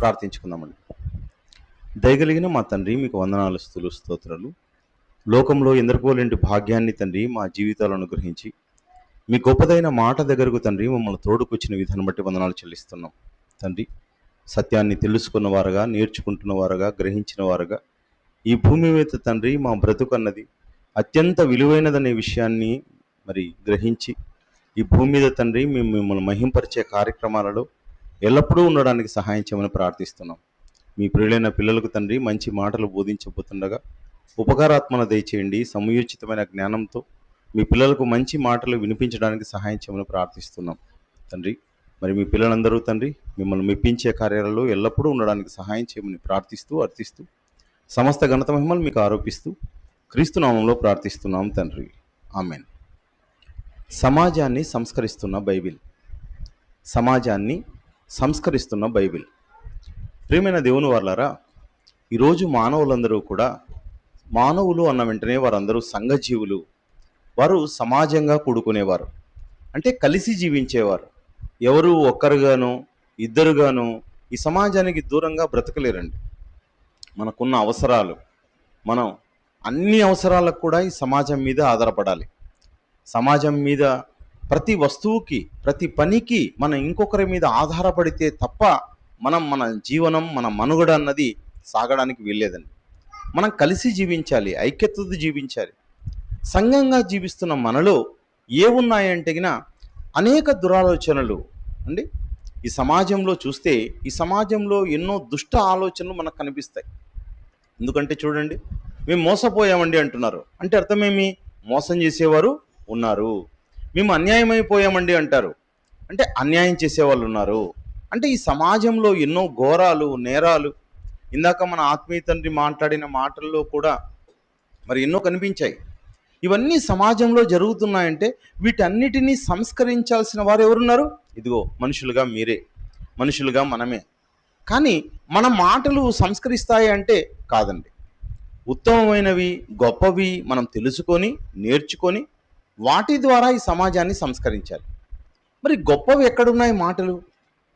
ప్రార్థించుకుందామండి. దయగలిగిన మా తండ్రి, మీకు వందనాలు, స్తుతులు, స్తోత్రాలు. లోకంలో ఎందరికోలేని భాగ్యాన్ని తండ్రి మా జీవితాలను అనుగ్రహించి మీ గొప్పదైన మాట దగ్గరకు తండ్రి మమ్మల్ని తోడుకొచ్చిన విధానం బట్టి వందనాలు చెల్లిస్తున్నాం. తండ్రి, సత్యాన్ని తెలుసుకున్న వారుగా, నేర్చుకుంటున్న వారుగా, గ్రహించిన వారుగా ఈ భూమి మీద తండ్రి మా బ్రతుకు అన్నది అత్యంత విలువైనదనే విషయాన్ని మరి గ్రహించి ఈ భూమి మీద తండ్రి మేము మిమ్మల్ని మహింపరిచే కార్యక్రమాలలో ఎల్లప్పుడూ ఉండడానికి సహాయం చేయమని ప్రార్థిస్తున్నాం. మీ ప్రియులైన పిల్లలకు తండ్రి మంచి మాటలు బోధించబోతుండగా ఉపకారాత్మన దయచేయండి. సమయోచితమైన జ్ఞానంతో మీ పిల్లలకు మంచి మాటలు వినిపించడానికి సహాయం చేయమని ప్రార్థిస్తున్నాం. తండ్రి, మరి మీ పిల్లలందరూ తండ్రి మిమ్మల్ని మెప్పించే కార్యాలలో ఎల్లప్పుడూ ఉండడానికి సహాయం చేయమని ప్రార్థిస్తూ అర్థిస్తూ సమస్త ఘనత మహిమలు మీకు ఆరోపిస్తూ క్రీస్తు నామంలో ప్రార్థిస్తున్నాం తండ్రి. ఆమేన్. సమాజాన్ని సంస్కరిస్తున్న బైబిల్. సమాజాన్ని సంస్కరిస్తున్న బైబిల్. ప్రియమైన దేవుని వారలారా, ఈరోజు మానవులందరూ కూడా, మానవులు అన్న వెంటనే వారందరూ సంఘజీవులు. వారు సమాజంగా కూడుకునేవారు, అంటే కలిసి జీవించేవారు. ఎవరు ఒక్కరుగానో ఇద్దరుగానో ఈ సమాజానికి దూరంగా బ్రతకలేరండి. మనకున్న అవసరాలు, మనం అన్ని అవసరాలకు కూడా ఈ సమాజం మీద ఆధారపడాలి. సమాజం మీద ప్రతి వస్తువుకి, ప్రతి పనికి మనం ఇంకొకరి మీద ఆధారపడితే తప్ప మన జీవనం, మన మనుగడ అన్నది సాగడానికి వీల్లేదండి. మనం కలిసి జీవించాలి, ఐక్యతతో జీవించాలి. సంఘంగా జీవిస్తున్న మనలో ఏమున్నాయంటే అనేక దురాలోచనలు అండి. ఈ సమాజంలో చూస్తే ఈ సమాజంలో ఎన్నో దుష్ట ఆలోచనలు మనకు కనిపిస్తాయి. ఎందుకంటే చూడండి, మేము మోసపోయామండి అంటున్నారు. అంటే అర్థమేమి? మోసం చేసేవారు ఉన్నారు. మేము అన్యాయమైపోయామండి అంటారు, అంటే అన్యాయం చేసేవాళ్ళు ఉన్నారు. అంటే ఈ సమాజంలో ఎన్నో ఘోరాలు, నేరాలు, ఇందాక మన ఆత్మీయ తండ్రి మాట్లాడిన మాటల్లో కూడా మరి ఎన్నో కనిపించాయి. ఇవన్నీ సమాజంలో జరుగుతున్నాయంటే వీటన్నిటినీ సంస్కరించాల్సిన వారు ఎవరున్నారు? ఇదిగో మనుషులుగా మీరే, మనుషులుగా మనమే. కానీ మన మాటలు సంస్కరిస్తాయి అంటే కాదండి. ఉత్తమమైనవి, గొప్పవి మనం తెలుసుకొని, నేర్చుకొని వాటి ద్వారా ఈ సమాజాన్ని సంస్కరించాలి. మరి గొప్పవి ఎక్కడున్నాయి మాటలు?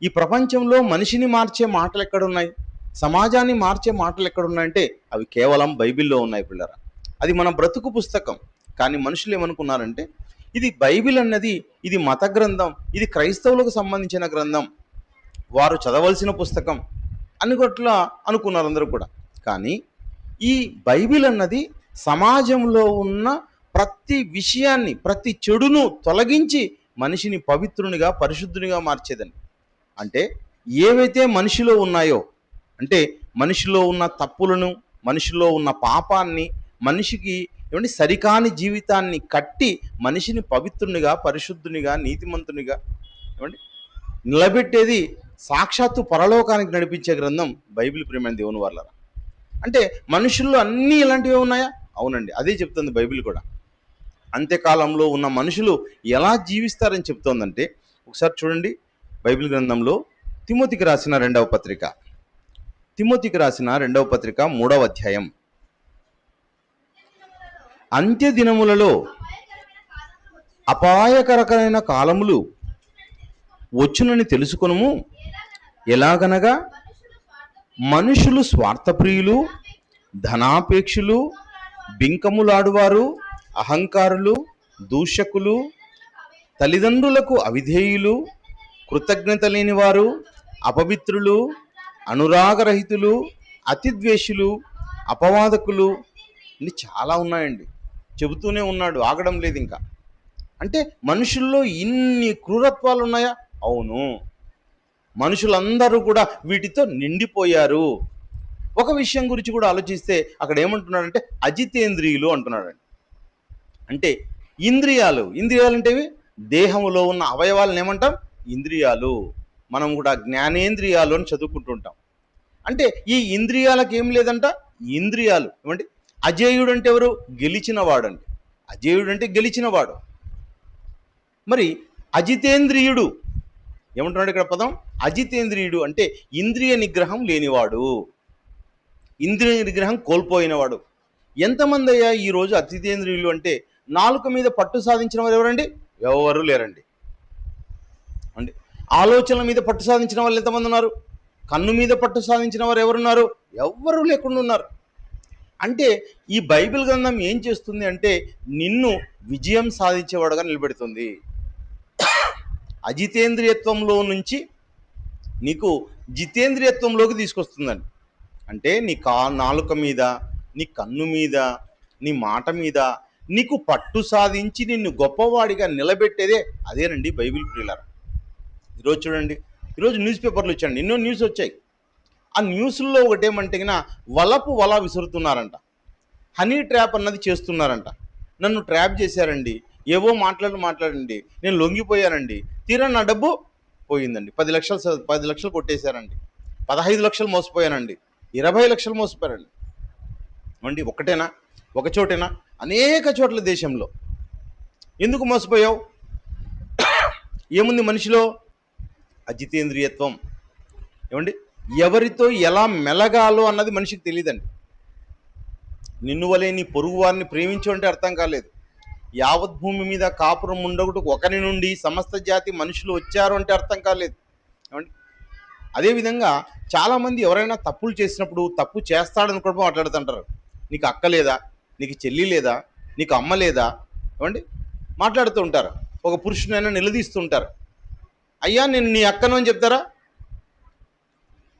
ఈ ప్రపంచంలో మనిషిని మార్చే మాటలు ఎక్కడున్నాయి? సమాజాన్ని మార్చే మాటలు ఎక్కడున్నాయంటే అవి కేవలం బైబిల్లో ఉన్నాయి పిల్లరా. అది మన బ్రతుకు పుస్తకం. కానీ మనుషులు ఏమనుకున్నారంటే ఇది బైబిల్ అన్నది ఇది మత గ్రంథం, ఇది క్రైస్తవులకు సంబంధించిన గ్రంథం, వారు చదవలసిన పుస్తకం అనుకోట్లా అనుకున్నారు అందరూ కూడా. కానీ ఈ బైబిల్ అన్నది సమాజంలో ఉన్న ప్రతి విషయాన్ని, ప్రతి చెడును తొలగించి మనిషిని పవిత్రునిగా, పరిశుద్ధునిగా మార్చేదని. అంటే ఏవైతే మనిషిలో ఉన్నాయో, అంటే మనిషిలో ఉన్న తప్పులను, మనిషిలో ఉన్న పాపాన్ని, మనిషికి ఏమంటే సరికాని జీవితాన్ని కట్టి మనిషిని పవిత్రునిగా, పరిశుద్ధునిగా, నీతిమంతునిగా ఏమంటే నిలబెట్టేది సాక్షాత్తు పరలోకానికి నడిపించే గ్రంథం బైబిల్. ప్రియమైన దేవుని వాళ్ళరా, అంటే మనుషుల్లో అన్నీ ఇలాంటివే ఉన్నాయా? అవునండి, అదే చెప్తుంది బైబిల్ కూడా. అంత్యకాలంలో ఉన్న మనుషులు ఎలా జీవిస్తారని చెప్తోందంటే ఒకసారి చూడండి బైబిల్ గ్రంథంలో తిమోతికి రాసిన 2వ పత్రిక, తిమోతికి రాసిన 2వ పత్రిక 3వ అధ్యాయం. అంత్య దినములలో అపాయకరమైన కాలములు వచ్చునని తెలుసుకొనుము. ఎలాగనగా మనుషులు స్వార్థప్రియులు, ధనాపేక్షులు, బింకములాడువారు, అహంకారులు, దూషకులు, తల్లిదండ్రులకు అవిధేయులు, కృతజ్ఞత లేనివారు, అపవిత్రులు, అనురాగరహితులు, అతిద్వేషులు, అపవాదకులు, ఇన్ని చాలా ఉన్నాయండి. చెబుతూనే ఉన్నాడు, ఆగడం లేదు ఇంకా. అంటే మనుషుల్లో ఇన్ని క్రూరత్వాలు ఉన్నాయా? అవును, మనుషులందరూ కూడా వీటితో నిండిపోయారు. ఒక విషయం గురించి కూడా ఆలోచిస్తే అక్కడ ఏమంటున్నాడంటే అజితేంద్రియులు అంటున్నాడండి. అంటే ఇంద్రియాలు, ఇంద్రియాలు అంటే దేహంలో ఉన్న అవయవాలను ఏమంటాం? ఇంద్రియాలు. మనం కూడా జ్ఞానేంద్రియాలు అని చదువుకుంటుంటాం. అంటే ఈ ఇంద్రియాలకు ఏం లేదంట, ఇంద్రియాలు ఏమంటే అజేయుడు అంటే ఎవరు? గెలిచినవాడు అండి. అజేయుడు అంటే గెలిచినవాడు. మరి అజితేంద్రియుడు ఏమంటున్నాడు ఇక్కడ పదం? అజితేంద్రియుడు అంటే ఇంద్రియ నిగ్రహం లేనివాడు, ఇంద్రియ నిగ్రహం కోల్పోయినవాడు. ఎంతమంది అయ్యా ఈరోజు అజితేంద్రియులు అంటే నాలుక మీద పట్టు సాధించిన వారు ఎవరండి? ఎవరు లేరండి అండి. ఆలోచనల మీద పట్టు సాధించిన వాళ్ళు ఎంతమంది ఉన్నారు? కన్ను మీద పట్టు సాధించిన వారు ఎవరున్నారు? ఎవ్వరూ లేకుండా ఉన్నారు. అంటే ఈ బైబిల్ గ్రంథం ఏం చేస్తుంది అంటే నిన్ను విజయం సాధించేవాడుగా నిలబెడుతుంది. అజితేంద్రియత్వంలో నుంచి నీకు జితేంద్రియత్వంలోకి తీసుకొస్తుందండి. అంటే నీ నాలుక మీద, నీ కన్ను మీద, నీ మాట మీద నీకు పట్టు సాధించి నిన్ను గొప్పవాడిగా నిలబెట్టేదే అదేనండి బైబిల్ ప్రియులారా. ఈరోజు చూడండి, ఈరోజు న్యూస్ పేపర్లు వచ్చాయండి, ఎన్నో న్యూస్ వచ్చాయి. ఆ న్యూస్లో ఒకటేమంటే వల విసురుతున్నారంట, హనీ ట్రాప్ అన్నది చేస్తున్నారంట. నన్ను ట్రాప్ చేశారండి, ఏవో మాట్లాడండి, నేను లొంగిపోయానండి, తీరా నా డబ్బు పోయిందండి. 10 లక్షలు కొట్టేశారండి, 15 లక్షలు మోసపోయానండి, 20 లక్షలు మోసపోయారండి. అండి ఒకటేనా? ఒక చోటేనా? అనేక చోట్ల దేశంలో. ఎందుకు మోసపోయావు? ఏముంది మనిషిలో? అజితేంద్రియత్వం. ఏమండి, ఎవరితో ఎలా మెలగాలో అన్నది మనిషికి తెలియదండి. నిన్ను వలే నీ పొరుగు వారిని ప్రేమించు అంటే అర్థం కాలేదు. యావత్ భూమి మీద కాపురం ఉండగుటకు ఒకరి నుండి సమస్త జాతి మనుషులు వచ్చారు అంటే అర్థం కాలేదు. ఏమండి, అదేవిధంగా చాలామంది ఎవరైనా తప్పులు చేసినప్పుడు తప్పు చేస్తాడనుకోవడం మాట్లాడుతుంటారు. నీకు అక్క లేదా, నీకు చెల్లి లేదా, నీకు అమ్మ లేదా? ఏమండి, మాట్లాడుతూ ఉంటారు. ఒక పురుషునైనా నిలదీస్తుంటారు. అయ్యా నేను నీ అక్కను అని చెప్తారా?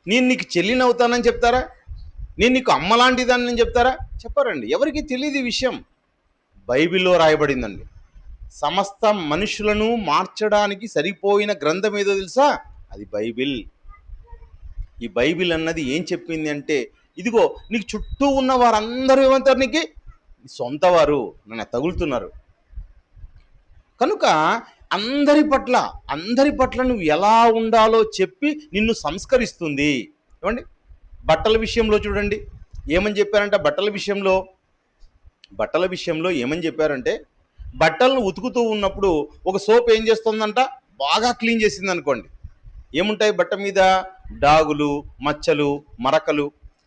నేను నీకు చెల్లిని అవుతానని చెప్తారా? నేను నీకు అమ్మ లాంటిదాన్ని అని చెప్తారా? చెప్పారండి. ఎవరికి తెలియదు ఈ విషయం. బైబిల్లో రాయబడిందండి. సమస్త మనుషులను మార్చడానికి సరిపోయిన గ్రంథం ఏదో తెలుసా? అది బైబిల్. ఈ బైబిల్ అన్నది ఏం చెప్పింది అంటే, ఇదిగో నీకు చుట్టూ ఉన్న వారందరూ ఏమంటారు? నీకు సొంత వారు, నన్ను తగులుతున్నారు కనుక అందరి పట్ల నువ్వు ఎలా ఉండాలో చెప్పి నిన్ను సంస్కరిస్తుంది. ఏమండి, బట్టల విషయంలో చూడండి ఏమని చెప్పారంటే, బట్టల విషయంలో ఏమని చెప్పారంటే, బట్టలను ఉతుకుతూ ఉన్నప్పుడు ఒక సోప్ ఏం చేస్తుందంట? బాగా క్లీన్ చేసింది అనుకోండి, ఏముంటాయి బట్ట మీద? డాగులు, మచ్చలు, మరకలు,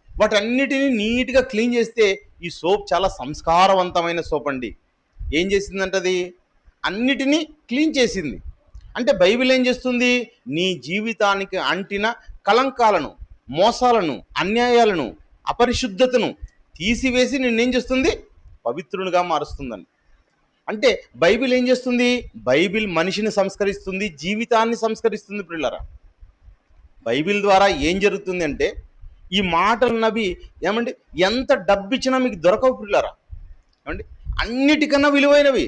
వాటన్నిటిని నీట్గా క్లీన్ చేస్తే ఈ సోప్ చాలా సంస్కారవంతమైన సోప్ అండి. ఏం చేసిందంటే అది అన్నిటినీ క్లీన్ చేసింది. అంటే బైబిల్ ఏం చేస్తుంది? నీ జీవితానికి అంటిన కలంకాలను, మోసాలను, అన్యాయాలను, అపరిశుద్ధతను తీసివేసి నిన్నేం చేస్తుంది? పవిత్రునిగా మారుస్తుందని. అంటే బైబిల్ ఏం చేస్తుంది? బైబిల్ మనిషిని సంస్కరిస్తుంది, జీవితాన్ని సంస్కరిస్తుంది. ప్రియులారా, బైబిల్ ద్వారా ఏం జరుగుతుంది అంటే, ఈ మాటలు నవి ఏమండి ఎంత డబ్బిచ్చినా మీకు దొరకవు ప్రియులారా. ఏమండి, అన్నిటికన్నా విలువైనవి,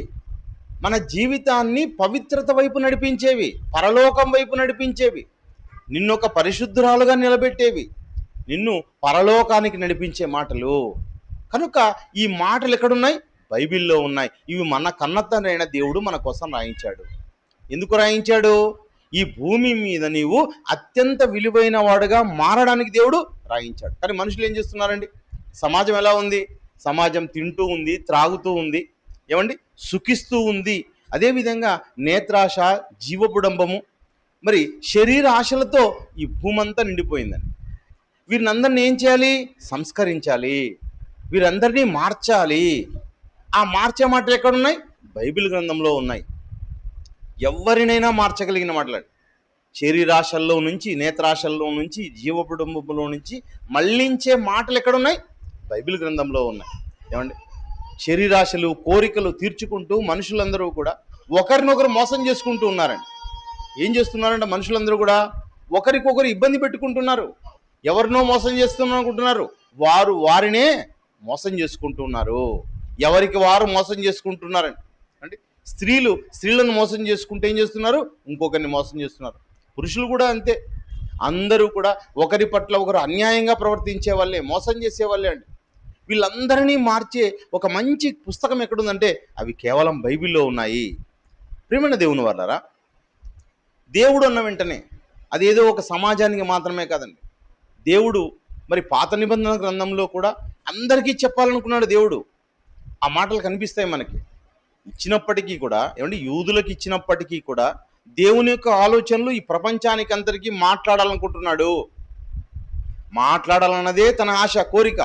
మన జీవితాన్ని పవిత్రత వైపు నడిపించేవి, పరలోకం వైపు నడిపించేవి, నిన్ను ఒక పరిశుద్ధురాలుగా నిలబెట్టేవి, నిన్ను పరలోకానికి నడిపించే మాటలు. కనుక ఈ మాటలు ఎక్కడున్నాయి? బైబిల్లో ఉన్నాయి. ఇవి మన కన్నతండ్రైన దేవుడు మన కోసం రాయించాడు. ఎందుకు రాయించాడు? ఈ భూమి మీద నీవు అత్యంత విలువైన వాడుగా మారడానికి దేవుడు రాయించాడు. కానీ మనుషులు ఏం చేస్తున్నారండి? సమాజం ఎలా ఉంది? సమాజం తింటూ ఉంది, త్రాగుతూ ఉంది, ఏమండి సుఖిస్తూ ఉంది. అదేవిధంగా నేత్రాశ, జీవబుడంబము, మరి శరీర ఆశలతో ఈ భూమంతా నిండిపోయిందండి. వీరిని అందరినీ ఏం చేయాలి? సంస్కరించాలి, వీరందరినీ మార్చాలి. ఆ మార్చే మాటలు ఎక్కడున్నాయి? బైబిల్ గ్రంథంలో ఉన్నాయి. ఎవరినైనా మార్చగలిగిన మాటలు. శరీరాశల్లో నుంచి, నేత్రాశల్లో నుంచి, జీవబుడంబంలో నుంచి మళ్ళించే మాటలు ఎక్కడున్నాయి? బైబిల్ గ్రంథంలో ఉన్నాయి. ఏమండి, శరీరాశలు, కోరికలు తీర్చుకుంటూ మనుషులందరూ కూడా ఒకరినొకరు మోసం చేసుకుంటూ ఉన్నారండి. ఏం చేస్తున్నారంటే మనుషులందరూ కూడా ఒకరికొకరు ఇబ్బంది పెట్టుకుంటున్నారు. ఎవరినో మోసం చేస్తున్నారు అనుకుంటున్నారు, వారు వారినే మోసం చేసుకుంటున్నారు. ఎవరికి వారు మోసం చేసుకుంటున్నారండి. అంటే స్త్రీలను మోసం చేసుకుంటే ఏం చేస్తున్నారు? ఇంకొకరిని మోసం చేస్తున్నారు. పురుషులు కూడా అంతే. అందరూ కూడా ఒకరి పట్ల ఒకరు అన్యాయంగా ప్రవర్తించే వాళ్ళే, మోసం చేసే వాళ్ళే అండి. వీళ్ళందరినీ మార్చే ఒక మంచి పుస్తకం ఎక్కడుందంటే అవి కేవలం బైబిల్లో ఉన్నాయి. ప్రియమైన దేవుని వాళ్ళారా, దేవుడు అన్న వెంటనే అదేదో ఒక సమాజానికి మాత్రమే కాదండి. దేవుడు మరి పాత నిబంధన గ్రంథంలో కూడా అందరికీ చెప్పాలనుకున్నాడు దేవుడు. ఆ మాటలు కనిపిస్తాయి మనకి. ఇచ్చినప్పటికీ కూడా, ఏమంటే యూదులకు ఇచ్చినప్పటికీ కూడా దేవుని యొక్క ఆలోచనలు ఈ ప్రపంచానికి అందరికీ మాట్లాడాలనుకుంటున్నాడు. మాట్లాడాలన్నదే తన ఆశ, కోరిక.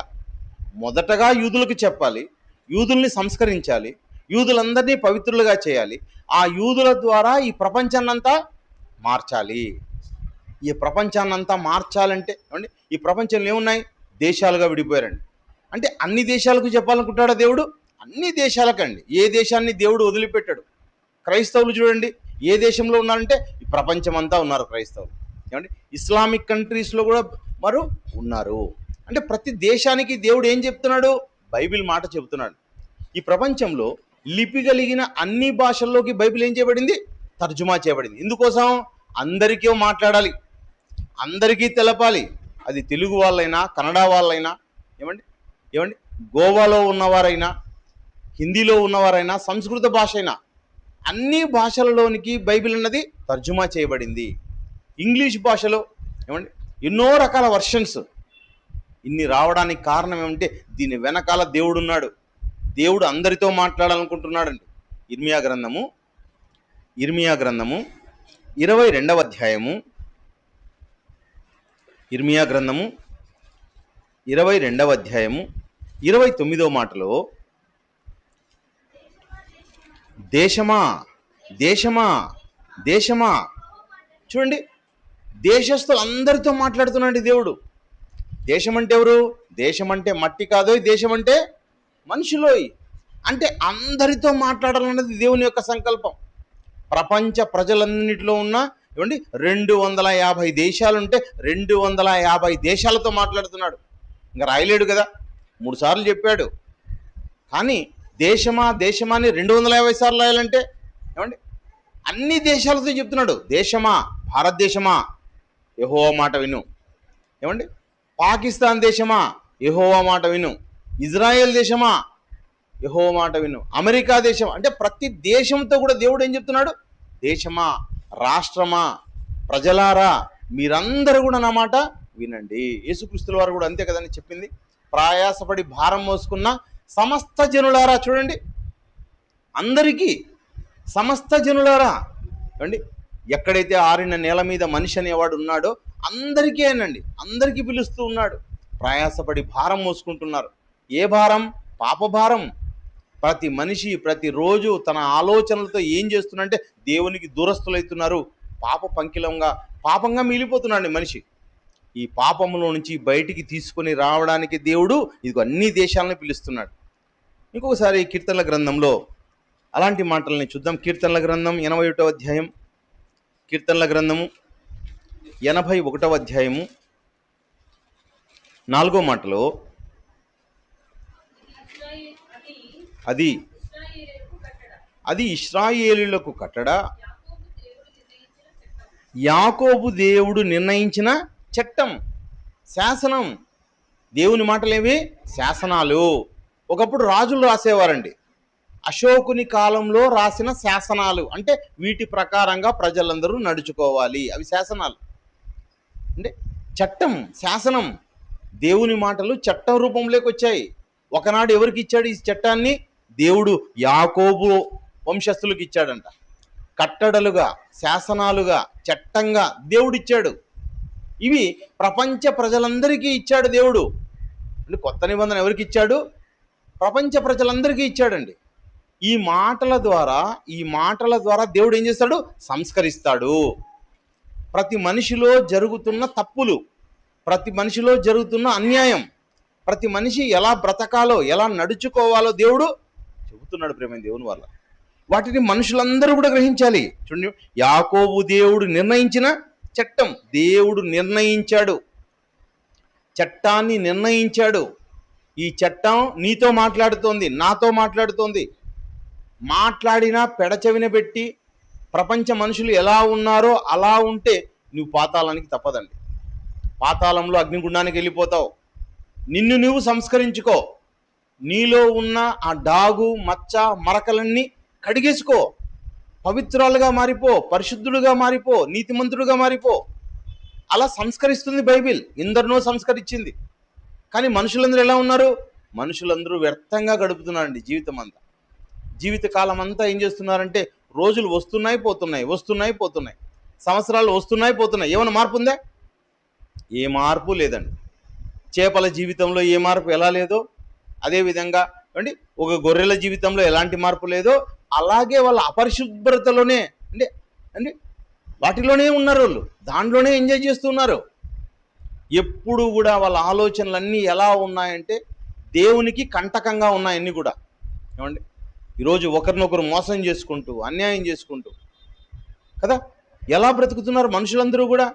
మొదటగా యూదులకు చెప్పాలి, యూదుల్ని సంస్కరించాలి, యూదులందరినీ పవిత్రులుగా చేయాలి, ఆ యూదుల ద్వారా ఈ ప్రపంచాన్నంతా మార్చాలి. ఈ ప్రపంచాన్ని అంతా మార్చాలంటే ఏమండి, ఈ ప్రపంచంలో ఏమున్నాయి? దేశాలుగా విడిపోయారండి. అంటే అన్ని దేశాలకు చెప్పాలనుకుంటాడా దేవుడు? అన్ని దేశాలకండి. ఏ దేశాన్ని దేవుడు వదిలిపెట్టాడు. క్రైస్తవులు చూడండి, ఏ దేశంలో ఉన్నారంటే ఈ ప్రపంచం అంతా ఉన్నారు క్రైస్తవులు. ఏమండి, ఇస్లామిక్ కంట్రీస్లో కూడా వారు ఉన్నారు. అంటే ప్రతి దేశానికి దేవుడు ఏం చెప్తున్నాడు? బైబిల్ మాట చెబుతున్నాడు. ఈ ప్రపంచంలో లిపి కలిగిన అన్ని భాషల్లోకి బైబిల్ ఏం చేయబడింది? తర్జుమా చేయబడింది. ఇందుకోసం అందరికీ మాట్లాడాలి, అందరికీ తెలపాలి. అది తెలుగు వాళ్ళైనా, కన్నడ వాళ్ళైనా, ఏమండి ఏమండి గోవాలో ఉన్నవారైనా, హిందీలో ఉన్నవారైనా, సంస్కృత భాష అయినా, అన్ని భాషలలోనికి బైబిల్ అన్నది తర్జుమా చేయబడింది. ఇంగ్లీష్ భాషలో ఏమండి ఎన్నో రకాల వర్షన్స్. ఇన్ని రావడానికి కారణం ఏమంటే దీని వెనకాల దేవుడు ఉన్నాడు. దేవుడు అందరితో మాట్లాడాలనుకుంటున్నాడండి. ఇర్మియా గ్రంథము 22వ అధ్యాయము, ఇర్మియా గ్రంథము 22వ అధ్యాయము 29వ మాటలో, దేశమా దేశమా దేశమా, చూడండి, దేశస్తులు అందరితో మాట్లాడుతున్నాడు దేవుడు. దేశం అంటే ఎవరు? దేశం అంటే మట్టి కాదోయ్, దేశం అంటే మనుషులోయ్. అంటే అందరితో మాట్లాడాలన్నది దేవుని యొక్క సంకల్పం. ప్రపంచ ప్రజలన్నిటిలో ఉన్న ఏమండి 250 దేశాలుంటే 250 దేశాలతో మాట్లాడుతున్నాడు. ఇంకా రాయలేడు కదా, 3 సార్లు చెప్పాడు. కానీ దేశమా దేశమా అని 250 సార్లు రాయాలంటే ఏమండి అన్ని దేశాలతో చెప్తున్నాడు. దేశమా, భారతదేశమా, యెహోవా మాట విను. ఏమండి పాకిస్తాన్ దేశమా, యెహోవా మాట విను. ఇజ్రాయెల్ దేశమా, యెహోవా మాట విను. అమెరికా దేశం, అంటే ప్రతి దేశంతో కూడా దేవుడు ఏం చెప్తున్నాడు? దేశమా, రాష్ట్రమా, ప్రజలారా, మీరందరూ కూడా నా మాట వినండి. యేసుక్రీస్తుల వారు కూడా అంతే కదని చెప్పింది. ప్రయాసపడి భారం మోసుకున్న సమస్త జనులారా, చూడండి, అందరికీ, సమస్త జనులారా. ఏమండి ఎక్కడైతే ఆరిన నేల మీద మనిషి అనేవాడు ఉన్నాడో అందరికీ అనండి, అందరికీ పిలుస్తూ ఉన్నాడు. ప్రయాసపడి భారం మోసుకుంటున్నారు. ఏ భారం? పాప భారం. ప్రతి మనిషి ప్రతిరోజు తన ఆలోచనలతో ఏం చేస్తున్నారంటే దేవునికి దూరస్తులవుతున్నారు. పాపంగా మిగిలిపోతున్నాడు మనిషి. ఈ పాపంలో నుంచి బయటికి తీసుకొని రావడానికి దేవుడు ఇది అన్ని దేశాలను పిలుస్తున్నాడు. ఇంకొకసారి కీర్తనల గ్రంథంలో అలాంటి మాటలని చూద్దాం. కీర్తనల గ్రంథం 81వ అధ్యాయం, కీర్తనల గ్రంథము 81వ అధ్యాయము 4వ మాటలో, అది ఇశ్రాయేలీయులకు కట్టడ, యాకోబు దేవుడు నిర్ణయించిన చట్టం, శాసనం. దేవుని మాటలేవి? శాసనాలు. ఒకప్పుడు రాజులు రాసేవారండి. అశోకుని కాలంలో రాసిన శాసనాలు, అంటే వీటి ప్రకారంగా ప్రజలందరూ నడుచుకోవాలి, అవి శాసనాలు. అంటే చట్టం, శాసనం. దేవుని మాటలు చట్టం రూపంలోకి వచ్చాయి. ఒకనాడు ఎవరికి ఇచ్చాడు ఈ చట్టాన్ని? దేవుడు యాకోబు వంశస్థులకు ఇచ్చాడంట. కట్టడలుగా, శాసనాలుగా, చట్టంగా దేవుడిచ్చాడు. ఇవి ప్రపంచ ప్రజలందరికీ ఇచ్చాడు దేవుడు. అంటే కొత్త నిబంధన ఎవరికి ఇచ్చాడు? ప్రపంచ ప్రజలందరికీ ఇచ్చాడండి. ఈ మాటల ద్వారా దేవుడు ఏం చేస్తాడు? సంస్కరిస్తాడు. ప్రతి మనిషిలో జరుగుతున్న తప్పులు, ప్రతి మనిషిలో జరుగుతున్న అన్యాయం, ప్రతి మనిషి ఎలా బ్రతకాలో, ఎలా నడుచుకోవాలో దేవుడు చెబుతున్నాడు. ప్రేమైన దేవుని వల్ల వాటిని మనుషులందరూ కూడా గ్రహించాలి. చూడండి, యాకోబు దేవుడు నిర్ణయించిన చట్టం, దేవుడు నిర్ణయించాడు, చట్టాన్ని నిర్ణయించాడు. ఈ చట్టం నీతో మాట్లాడుతోంది, నాతో మాట్లాడుతోంది. మాట్లాడినా పెడచెవిన పెట్టి ప్రపంచ మనుషులు ఎలా ఉన్నారో అలా ఉంటే నువ్వు పాతాళానికి తప్పదండి. పాతాళంలో అగ్నిగుండానికి వెళ్ళిపోతావు. నిన్ను నువ్వు సంస్కరించుకో. నీలో ఉన్న ఆ డాగు, మచ్చ, మరకలన్నీ కడిగేసుకో. పవిత్రాలుగా మారిపో, పరిశుద్ధుడుగా మారిపో, నీతిమంతుడుగా మారిపో. అలా సంస్కరిస్తుంది బైబిల్. ఎందరినో సంస్కరించింది. కానీ మనుషులందరూ ఎలా ఉన్నారు? మనుషులందరూ వ్యర్థంగా గడుపుతున్నారండి జీవితం అంతా. జీవితకాలం అంతా ఏం చేస్తున్నారంటే రోజులు వస్తున్నాయి పోతున్నాయి, సంవత్సరాలు వస్తున్నాయి పోతున్నాయి. ఏమైనా మార్పు ఉందా? ఏ మార్పు లేదండి. చేపల జీవితంలో ఏ మార్పు ఎలా లేదో అదేవిధంగా అండి ఒక గొర్రెల జీవితంలో ఎలాంటి మార్పు లేదో అలాగే వాళ్ళ అపరిశుభ్రతలోనే అంటే వాటిలోనే ఉన్నారు, వాళ్ళు దాంట్లోనే ఎంజాయ్ చేస్తున్నారు. ఎప్పుడు కూడా వాళ్ళ ఆలోచనలన్నీ ఎలా ఉన్నాయంటే దేవునికి కంటకంగా ఉన్నాయన్నీ కూడా. ఏమండి, ఈరోజు ఒకరినొకరు మోసం చేసుకుంటూ, అన్యాయం చేసుకుంటూ కదా ఎలా బ్రతుకుతున్నారు మనుషులందరూ కూడా.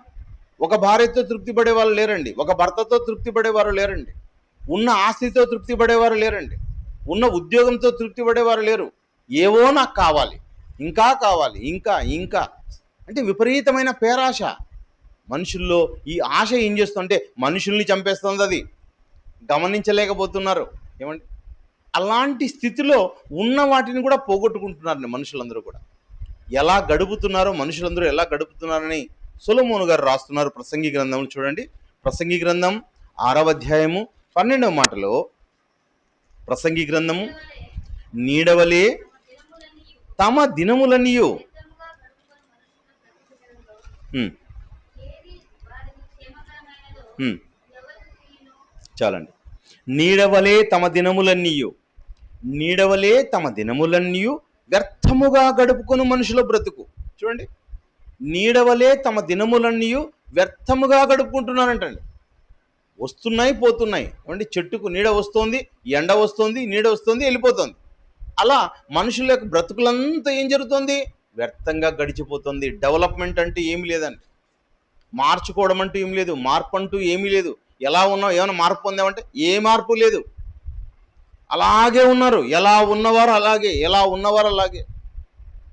ఒక భార్యతో తృప్తి పడేవాళ్ళు లేరండి, ఒక భర్తతో తృప్తి పడేవారు లేరండి, ఉన్న ఆస్తితో తృప్తి పడేవారు లేరండి, ఉన్న ఉద్యోగంతో తృప్తి పడేవారు లేరు. ఏవో నాకు కావాలి, ఇంకా కావాలి, ఇంకా ఇంకా అంటే విపరీతమైన పేరాశ మనుషుల్లో. ఈ ఆశ ఏం చేస్తుందంటే మనుషుల్ని చంపేస్తుంది, అది గమనించలేకపోతున్నారు. ఏమండి, అలాంటి స్థితిలో ఉన్న వాటిని కూడా పోగొట్టుకుంటున్నారండి మనుషులందరూ కూడా. ఎలా గడుపుతున్నారో మనుషులందరూ ఎలా గడుపుతున్నారని సొలొమోను గారు రాస్తున్నారు ప్రసంగి గ్రంథం. చూడండి, ప్రసంగి గ్రంథం 6వ అధ్యాయము 12వ మాటలో, ప్రసంగి గ్రంథము, నీడవలే తమ దినములన్నీయు చాలండి. నీడవలే తమ దినములన్నీయు, నీడవలే తమ దినములన్నీయు వ్యర్థముగా గడుపుకొని మనుషుల బ్రతుకు. చూడండి, నీడవలే తమ దినములన్నీయు వ్యర్థముగా గడుపుకుంటున్నారంటండి. వస్తున్నాయి పోతున్నాయి. అంటే చెట్టుకు నీడ వస్తుంది, ఎండ వస్తుంది, నీడ వస్తుంది, వెళ్ళిపోతుంది. అలా మనుషుల యొక్క బ్రతుకులంతా ఏం జరుగుతుంది? వ్యర్థంగా గడిచిపోతుంది. డెవలప్మెంట్ అంటే ఏమి లేదండి, మార్చుకోవడం అంటూ ఏమి లేదు, మార్పు అంటూ ఏమీ లేదు. ఎలా ఉన్నావు, ఏమైనా మార్పు పొందామంటే ఏ మార్పు లేదు, అలాగే ఉన్నారు. ఎలా ఉన్నవారు అలాగే, ఎలా ఉన్నవారు అలాగే.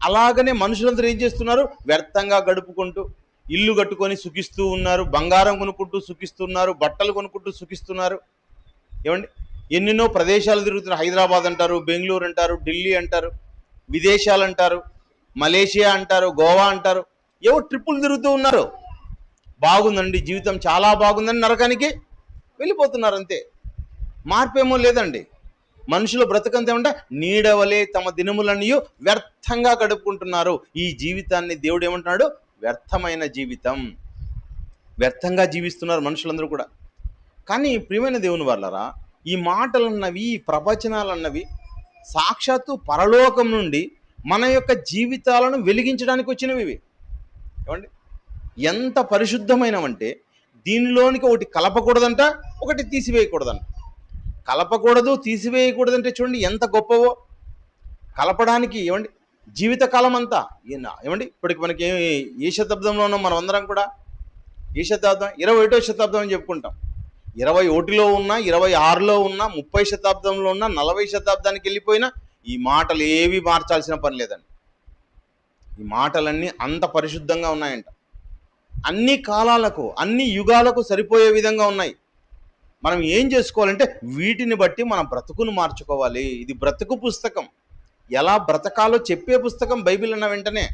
అలాగనే మనుషులందరూ ఏం చేస్తున్నారు? వ్యర్థంగా గడుపుకుంటూ ఇల్లు కట్టుకొని సుఖిస్తూ ఉన్నారు, బంగారం కొనుక్కుంటూ సుఖిస్తున్నారు, బట్టలు కొనుక్కుంటూ సుఖిస్తున్నారు. ఏమండి, ఎన్నెన్నో ప్రదేశాలు తిరుగుతున్నారు. హైదరాబాద్ అంటారు, బెంగళూరు అంటారు, ఢిల్లీ అంటారు, విదేశాలు అంటారు, మలేషియా అంటారు, గోవా అంటారు, ఏవో ట్రిప్పులు తిరుగుతూ ఉన్నారు. బాగుందండి, జీవితం చాలా బాగుందని నరకానికి వెళ్ళిపోతున్నారు, అంతే. మార్పేమో లేదండి. మనుషుల బ్రతకంతే ఏమంటే నీడవలే తమ దినములన్నీ వ్యర్థంగా గడుపుకుంటున్నారు. ఈ జీవితాన్ని దేవుడు ఏమంటున్నాడు? వ్యర్థమైన జీవితం, వ్యర్థంగా జీవిస్తున్నారు మనుషులందరూ కూడా. కానీ ప్రియమైన దేవుని వాళ్ళరా, ఈ మాటలు అన్నవి, ఈ ప్రవచనాలు అన్నవి సాక్షాత్తు పరలోకం నుండి మన యొక్క జీవితాలను వెలిగించడానికి వచ్చినవి ఇవి. ఏమండి, ఎంత పరిశుద్ధమైనవంటే దీనిలోనికి ఒకటి కలపకూడదంట, ఒకటి తీసివేయకూడదంట. కలపకూడదు, తీసివేయకూడదంటే చూడండి ఎంత గొప్పవో. కలపడానికి ఏమండి జీవితకాలం అంతా ఏమండి, ఇప్పటికి మనకి ఏ శతాబ్దంలో ఉన్నాం మనం అందరం కూడా? ఏ శతాబ్దం? 21వ శతాబ్దం అని చెప్పుకుంటాం. 21లో ఉన్నా, 26లో ఉన్నా, 30 శతాబ్దంలో ఉన్నా, 40 శతాబ్దానికి వెళ్ళిపోయినా ఈ మాటలు ఏవి మార్చాల్సిన పని లేదండి. ఈ మాటలన్నీ అంత పరిశుద్ధంగా ఉన్నాయంట. అన్ని కాలాలకు, అన్ని యుగాలకు సరిపోయే విధంగా ఉన్నాయి. మనం ఏం చేసుకోవాలంటే వీటిని బట్టి మన బ్రతుకును మార్చుకోవాలి. ఇది బ్రతుకు పుస్తకం, ఎలా బ్రతకాలో చెప్పే పుస్తకం బైబిల్ అన్న వెంటనే.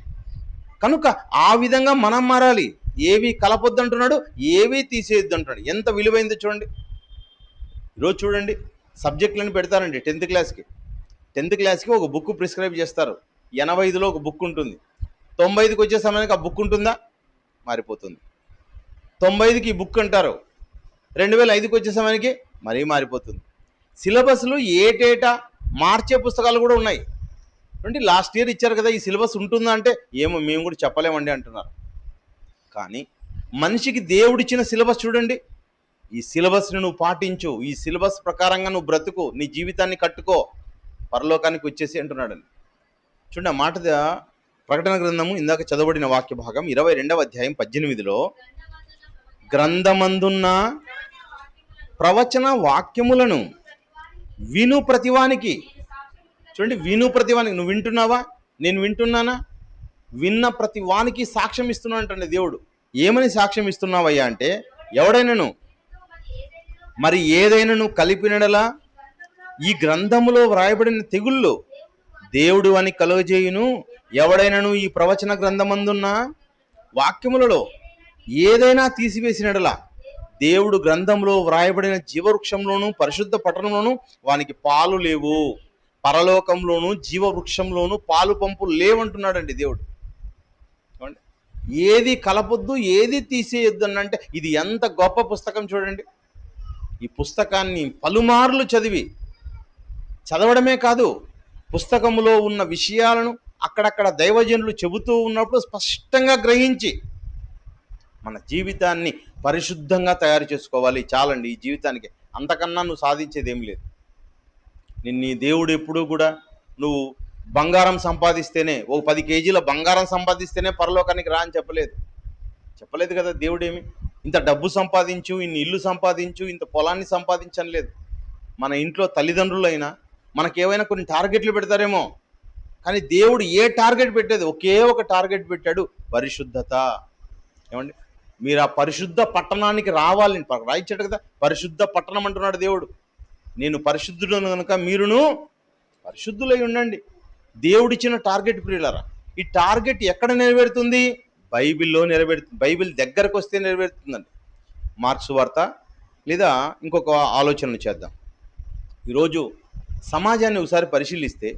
కనుక ఆ విధంగా మనం మారాలి. ఏవి కలపొద్దు అంటున్నాడు, ఏవి తీసేయొద్దు అంటున్నాడు. ఎంత విలువైందో చూడండి. ఈరోజు చూడండి, సబ్జెక్టులను పెడతారండి 10th క్లాస్కి ఒక బుక్ ప్రిస్క్రైబ్ చేస్తారు. 85లో ఒక బుక్ ఉంటుంది. 95కి వచ్చే సమయానికి ఆ బుక్ ఉంటుందా? మారిపోతుంది. 95కి ఈ బుక్ అంటారు, 2005కి వచ్చే సమయానికి మరీ మారిపోతుంది. సిలబస్లు ఏటేటా మార్చే పుస్తకాలు కూడా ఉన్నాయి. అంటే లాస్ట్ ఇయర్ ఇచ్చారు కదా, ఈ సిలబస్ ఉంటుందా అంటే ఏమో మేము కూడా చెప్పలేమండి అంటున్నారు. కానీ మనిషికి దేవుడిచ్చిన సిలబస్ చూడండి. ఈ సిలబస్ని నువ్వు పాటించు, ఈ సిలబస్ ప్రకారంగా నువ్వు బ్రతుకు, నీ జీవితాన్ని కట్టుకో, పరలోకానికి వచ్చేసి అంటున్నాడండి. చూడండి, ఆ మాట ప్రకటన గ్రంథము ఇందాక చదవబడిన వాక్య భాగం 22వ అధ్యాయం 18లో, గ్రంథమందున్న ప్రవచన వాక్యములను విను ప్రతివానికి. చూడండి, విను ప్రతివానికి. నువ్వు వింటున్నావా? నేను వింటున్నానా? విన్న ప్రతివానికి సాక్ష్యం ఇస్తున్నాను అంటే దేవుడు. ఏమని సాక్ష్యం ఇస్తున్నావయ్యా అంటే, ఎవడైనాను మరి ఏదైనాను కలిపినడలా ఈ గ్రంథములో వ్రాయబడిన తెగుళ్ళు దేవుడు అని కలుగజేయును. ఎవడైనాను ఈ ప్రవచన గ్రంథమందున్న వాక్యములలో ఏదైనా తీసివేసినడలా దేవుడు గ్రంథంలో వ్రాయబడిన జీవవృక్షంలోను పరిశుద్ధ పట్టణంలోను వానికి పాలు లేవు, పరలోకంలోను జీవవృక్షంలోను పాలు పంపులు లేవంటున్నాడండి దేవుడు. ఏది కలపొద్దు, ఏది తీసేయొద్దు అనంటే ఇది ఎంత గొప్ప పుస్తకం చూడండి. ఈ పుస్తకాన్ని పలుమార్లు చదవడమే కాదు, పుస్తకములో ఉన్న విషయాలను అక్కడక్కడ దైవజనులు చెబుతూ ఉన్నప్పుడు స్పష్టంగా గ్రహించి మన జీవితాన్ని పరిశుద్ధంగా తయారు చేసుకోవాలి. చాలండి ఈ జీవితానికి, అంతకన్నా నువ్వు సాధించేది ఏం లేదు. నీ దేవుడు ఎప్పుడూ కూడా నువ్వు బంగారం సంపాదిస్తేనే, ఓ 10 కేజీల బంగారం సంపాదిస్తేనే పరలోకానికి రా అని చెప్పలేదు కదా దేవుడేమి. ఇంత డబ్బు సంపాదించు, ఇన్ని ఇల్లు సంపాదించు, ఇంత పొలాన్ని సంపాదించని లేదు. మన ఇంట్లో తల్లిదండ్రులైనా మనకేమైనా కొన్ని టార్గెట్లు పెడతారేమో, కానీ దేవుడు ఏ టార్గెట్ పెట్టేది, ఒకే ఒక టార్గెట్ పెట్టాడు, పరిశుద్ధత. ఏమండి, మీరు ఆ పరిశుద్ధ పట్టణానికి రావాలని రాయించాడు కదా, పరిశుద్ధ పట్టణం అంటున్నాడు దేవుడు. నేను పరిశుద్ధులను కనుక మీరును పరిశుద్ధులై ఉండండి. దేవుడిచ్చిన టార్గెట్ ప్రియులారా. ఈ టార్గెట్ ఎక్కడ నెరవేరుతుంది? బైబిల్లో నెరవేరుతుంది. బైబిల్ దగ్గరకు వస్తే నెరవేరుతుందండి. మార్క్స్ వార్త లేదా ఇంకొక ఆలోచనలు చేద్దాం. ఈరోజు సమాజాన్ని ఒకసారి పరిశీలిస్తే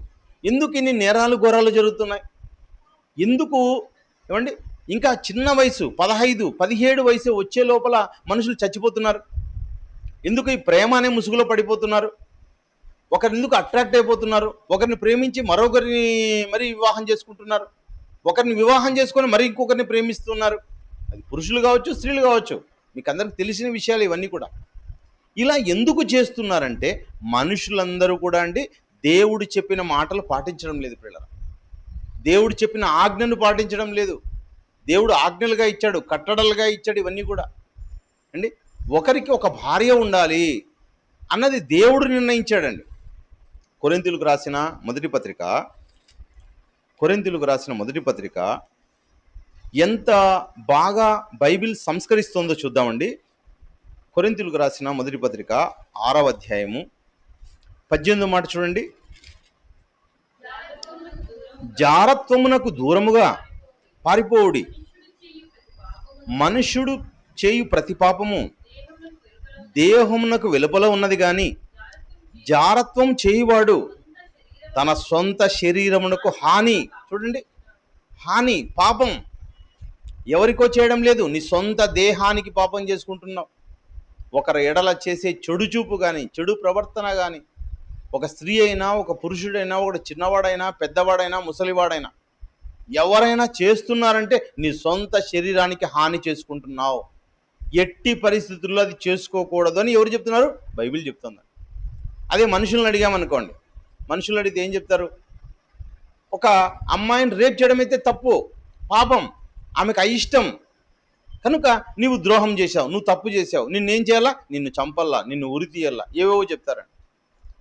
ఎందుకు ఇన్ని నేరాలు ఘోరాలు జరుగుతున్నాయి? ఎందుకు ఏమండి ఇంకా చిన్న వయసు 15, 17 వయసు వచ్చే లోపల మనుషులు చచ్చిపోతున్నారు? ఎందుకు ఈ ప్రేమ అనే ముసుగులో పడిపోతున్నారు? ఒకరి ఎందుకు అట్రాక్ట్ అయిపోతున్నారు? ఒకరిని ప్రేమించి మరొకరిని మరి వివాహం చేసుకుంటున్నారు. ఒకరిని వివాహం చేసుకొని మరి ఇంకొకరిని ప్రేమిస్తున్నారు. అది పురుషులు కావచ్చు, స్త్రీలు కావచ్చు. మీకు అందరికి తెలిసిన విషయాలు ఇవన్నీ కూడా. ఇలా ఎందుకు చేస్తున్నారంటే మనుషులందరూ కూడా అండి దేవుడు చెప్పిన మాటలు పాటించడం లేదు పిల్లలు. దేవుడు చెప్పిన ఆజ్ఞను పాటించడం లేదు. దేవుడు ఆజ్ఞలుగా ఇచ్చాడు, కట్టడలుగా ఇచ్చాడు. ఇవన్నీ కూడా అండి ఒకరికి ఒక భార్య ఉండాలి అన్నది దేవుడు నిర్ణయించాడండి. కొరింథీయులకు రాసిన మొదటి పత్రిక ఎంత బాగా బైబిల్ సంస్కరిస్తుందో చూద్దామండి. కొరింథీయులకు రాసిన మొదటి పత్రిక 6వ అధ్యాయము 18వ మాట చూడండి. జారత్వమునకు దూరముగా పారిపోవుడి, మనుష్యుడు చేయు ప్రతి పాపము దేహమునకు వెలుపల ఉన్నది కానీ జారత్వం చేయువాడు తన సొంత శరీరమునకు హాని. చూడండి, హాని, పాపం ఎవరికో చేయడం లేదు, నీ సొంత దేహానికి పాపం చేసుకుంటున్నావు. ఒకరి ఎడల చేసే చెడు చూపు కానీ, చెడు ప్రవర్తన కానీ, ఒక స్త్రీ అయినా, ఒక పురుషుడైనా, ఒకటి చిన్నవాడైనా, పెద్దవాడైనా, ముసలివాడైనా ఎవరైనా చేస్తున్నారంటే నీ సొంత శరీరానికి హాని చేసుకుంటున్నావు. ఎట్టి పరిస్థితుల్లో అది చేసుకోకూడదు అని ఎవరు చెప్తున్నారు? బైబిల్ చెప్తుంది. అదే మనుషులను అడిగామనుకోండి, మనుషులు అడిగితే ఏం చెప్తారు? ఒక అమ్మాయిని రేప్ చేయడం అయితే తప్పు, పాపం, ఆమెకు అయిష్టం కనుక నీవు ద్రోహం చేశావు, నువ్వు తప్పు చేశావు, నిన్నేం చేయాలా? నిన్ను చంపల్లా, నిన్ను ఉరి తీయాలా, ఏవేవో చెప్తారండి.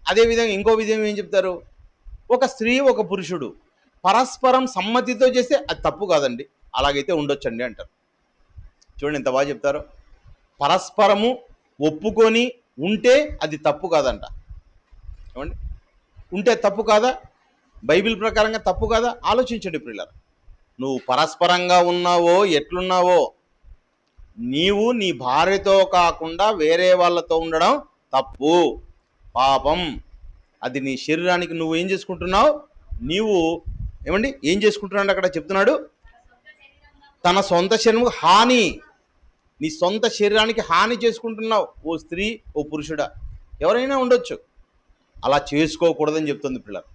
అదేవిధంగా ఇంకో విధంగా ఏం చెప్తారు? ఒక స్త్రీ ఒక పురుషుడు పరస్పరం సమ్మతితో చేస్తే అది తప్పు కాదండి, అలాగైతే ఉండొచ్చండి అంటారు. చూడండి ఎంత బాగా చెప్తారో. పరస్పరము ఒప్పుకొని ఉంటే అది తప్పు కాదంట. ఏమండి, ఉంటే తప్పు కాదా? బైబిల్ ప్రకారంగా తప్పు కాదా? ఆలోచించండి పిల్లలు. నువ్వు పరస్పరంగా ఉన్నావో ఎట్లున్నావో, నీవు నీ భార్యతో కాకుండా వేరే వాళ్ళతో ఉండడం తప్పు, పాపం. అది నీ శరీరానికి నువ్వు ఏం చేసుకుంటున్నావు? నీవు ఏమండి ఏం చేసుకుంటున్నాడు అక్కడ చెప్తున్నాడు? తన సొంత శరీరం హాని, నీ సొంత శరీరానికి హాని చేసుకుంటున్నావు. ఓ స్త్రీ, ఓ పురుషుడా, ఎవరైనా ఉండొచ్చు. అలా చేసుకోకూడదని చెప్తుంది పిల్లలు.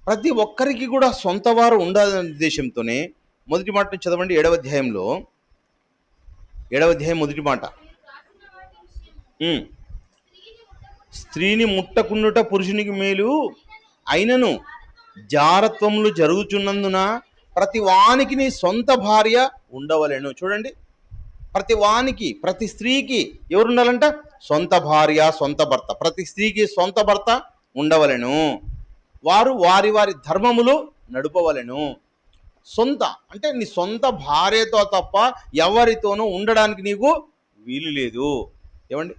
ప్రతి ఒక్కరికి కూడా సొంత వారు ఉండాలనే ఉద్దేశంతోనే మొదటి మాట చదవండి. 7వ అధ్యాయంలో 7వ అధ్యాయం మొదటి మాట, స్త్రీని ముట్టకుండుట పురుషునికి మేలు అయినను జారత్వములు జరుగుచున్నందున ప్రతి వానికి నీ సొంత భార్య ఉండవలెను. చూడండి, ప్రతి వానికి, ప్రతి స్త్రీకి ఎవరు ఉండాలంట? సొంత భార్య, సొంత భర్త. ప్రతి స్త్రీకి సొంత భర్త ఉండవలెను. వారు వారి వారి ధర్మములు నడుపవలెను. సొంత అంటే నీ సొంత భార్యతో తప్ప ఎవరితోనూ ఉండడానికి నీకు వీలు లేదు. ఏమండి,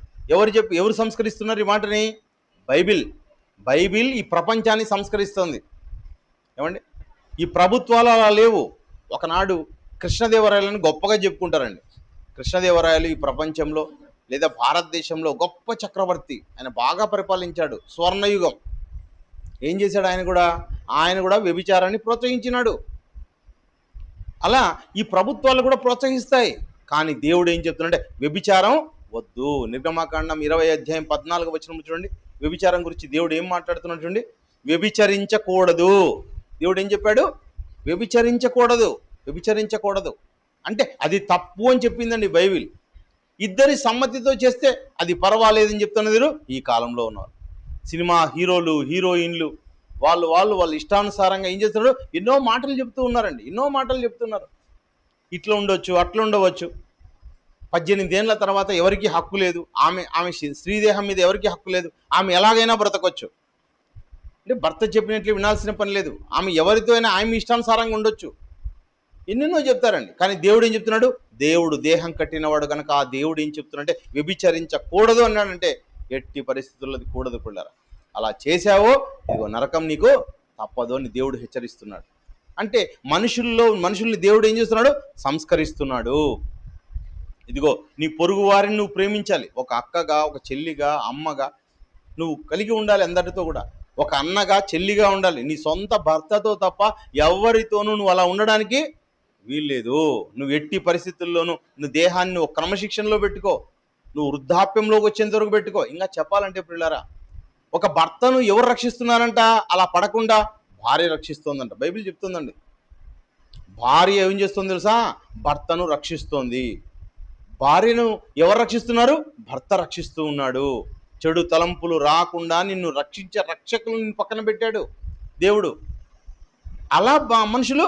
ఎవరు సంస్కరిస్తున్నారు ఈ మాటని? బైబిల్ ఈ ప్రపంచాన్ని సంస్కరిస్తుంది. ఏమండి, ఈ ప్రభుత్వాలు అలా లేవు. ఒకనాడు కృష్ణదేవరాయలను గొప్పగా చెప్పుకుంటారండి. కృష్ణదేవరాయలు ఈ ప్రపంచంలో లేదా భారతదేశంలో గొప్ప చక్రవర్తి. ఆయన బాగా పరిపాలించాడు, స్వర్ణయుగం. ఏం చేశాడు? ఆయన కూడా వ్యభిచారాన్ని ప్రోత్సహించినాడు. అలా ఈ ప్రభుత్వాలు కూడా ప్రోత్సహిస్తాయి. కానీ దేవుడు ఏం చెప్తున్నాడంటే వ్యభిచారం వద్దు. నిర్గమాకాండం 20వ అధ్యాయం 14వ వచనం చూడండి. వ్యభిచారం గురించి దేవుడు ఏం మాట్లాడుతున్నాడు చూడండి. వ్యభిచరించకూడదు. దేవుడు ఏం చెప్పాడు? వ్యభిచరించకూడదు. వ్యభిచరించకూడదు అంటే అది తప్పు అని చెప్పిందండి బైబిల్. ఇద్దరి సమ్మతితో చేస్తే అది పర్వాలేదని చెప్తున్నది ఈ కాలంలో ఉన్నారు. సినిమా హీరోలు, హీరోయిన్లు వాళ్ళ ఇష్టానుసారంగా ఏం చేస్తున్నారు, ఎన్నో మాటలు చెప్తూ ఉన్నారండి, ఎన్నో మాటలు చెప్తున్నారు. ఇట్లా ఉండొచ్చు, అట్లా ఉండవచ్చు. 18 ఏళ్ళ తర్వాత ఎవరికి హక్కు లేదు, ఆమె స్త్రీదేహం మీద ఎవరికి హక్కు లేదు, ఆమె ఎలాగైనా బ్రతకొచ్చు. అంటే భర్త చెప్పినట్లు వినాల్సిన పని లేదు, ఆమె ఎవరితో అయినా ఆమె ఇష్టానుసారంగా ఉండొచ్చు, ఎన్నెన్నో చెప్తారండి. కానీ దేవుడు ఏం చెప్తున్నాడు, దేవుడు దేహం కట్టినవాడు కనుక ఆ దేవుడు ఏం చెప్తున్నాడంటే వ్యభిచరించకూడదు అన్నాడంటే ఎట్టి పరిస్థితుల్లో అది కూడదు పిల్లరా. అలా చేశావో ఇదిగో నరకం నీకు తప్పదు అని దేవుడు హెచ్చరిస్తున్నాడు. అంటే మనుషుల్ని దేవుడు ఏం చేస్తున్నాడు, సంస్కరిస్తున్నాడు. ఇదిగో నీ పొరుగు వారిని నువ్వు ప్రేమించాలి, ఒక అక్కగా, ఒక చెల్లిగా, అమ్మగా నువ్వు కలిగి ఉండాలి. అందరితో కూడా ఒక అన్నగా, చెల్లిగా ఉండాలి. నీ సొంత భర్తతో తప్ప ఎవరితోనూ నువ్వు అలా ఉండడానికి వీల్లేదు. నువ్వు ఎట్టి పరిస్థితుల్లోనూ నువ్వు దేహాన్ని ఒక క్రమశిక్షణలో పెట్టుకో, నువ్వు వృద్ధాప్యంలోకి వచ్చేంత వరకు పెట్టుకో. ఇంకా చెప్పాలంటే పిల్లరా, ఒక భర్తను ఎవరు రక్షిస్తున్నారంట, అలా పడకుండా భార్య రక్షిస్తోందంట. బైబిల్ చెప్తుందండి, భార్య ఏం చేస్తుంది తెలుసా, భర్తను రక్షిస్తోంది. భార్యను ఎవరు రక్షిస్తున్నారు, భర్త రక్షిస్తూ ఉన్నాడు. చెడు తలంపులు రాకుండా నిన్ను రక్షించే రక్షకులను పక్కన పెట్టాడు దేవుడు. అలా మనుషులు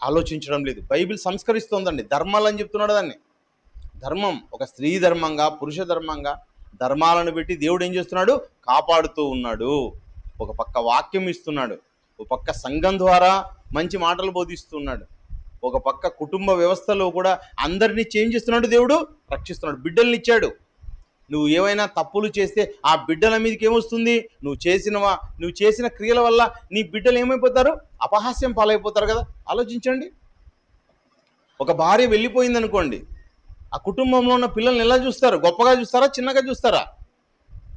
ఆలోచించడం లేదు. బైబిల్ సంస్కరిస్తోందండి. ధర్మాలు అని చెప్తున్నాడు దాన్ని. ధర్మం ఒక స్త్రీ ధర్మంగా, పురుష ధర్మంగా ధర్మాలను పెట్టి దేవుడు ఏం చేస్తున్నాడు, కాపాడుతూ ఉన్నాడు. ఒక పక్క వాక్యం ఇస్తున్నాడు, ఒక పక్క సంఘం ద్వారా మంచి మాటలు బోధిస్తున్నాడు, ఒక పక్క కుటుంబ వ్యవస్థలో కూడా అందరినీ చేంజ్ చేస్తున్నాడు దేవుడు, రక్షిస్తున్నాడు. బిడ్డల్ని ఇచ్చాడు. నువ్వు ఏవైనా తప్పులు చేస్తే ఆ బిడ్డల మీదకి ఏమొస్తుంది, నువ్వు చేసిన క్రియల వల్ల నీ బిడ్డలు ఏమైపోతారు, అపహాస్యం పాలైపోతారు కదా. ఆలోచించండి. ఒక భార్య వెళ్ళిపోయింది అనుకోండి, ఆ కుటుంబంలో ఉన్న పిల్లల్ని ఎలా చూస్తారు, గొప్పగా చూస్తారా, చిన్నగా చూస్తారా,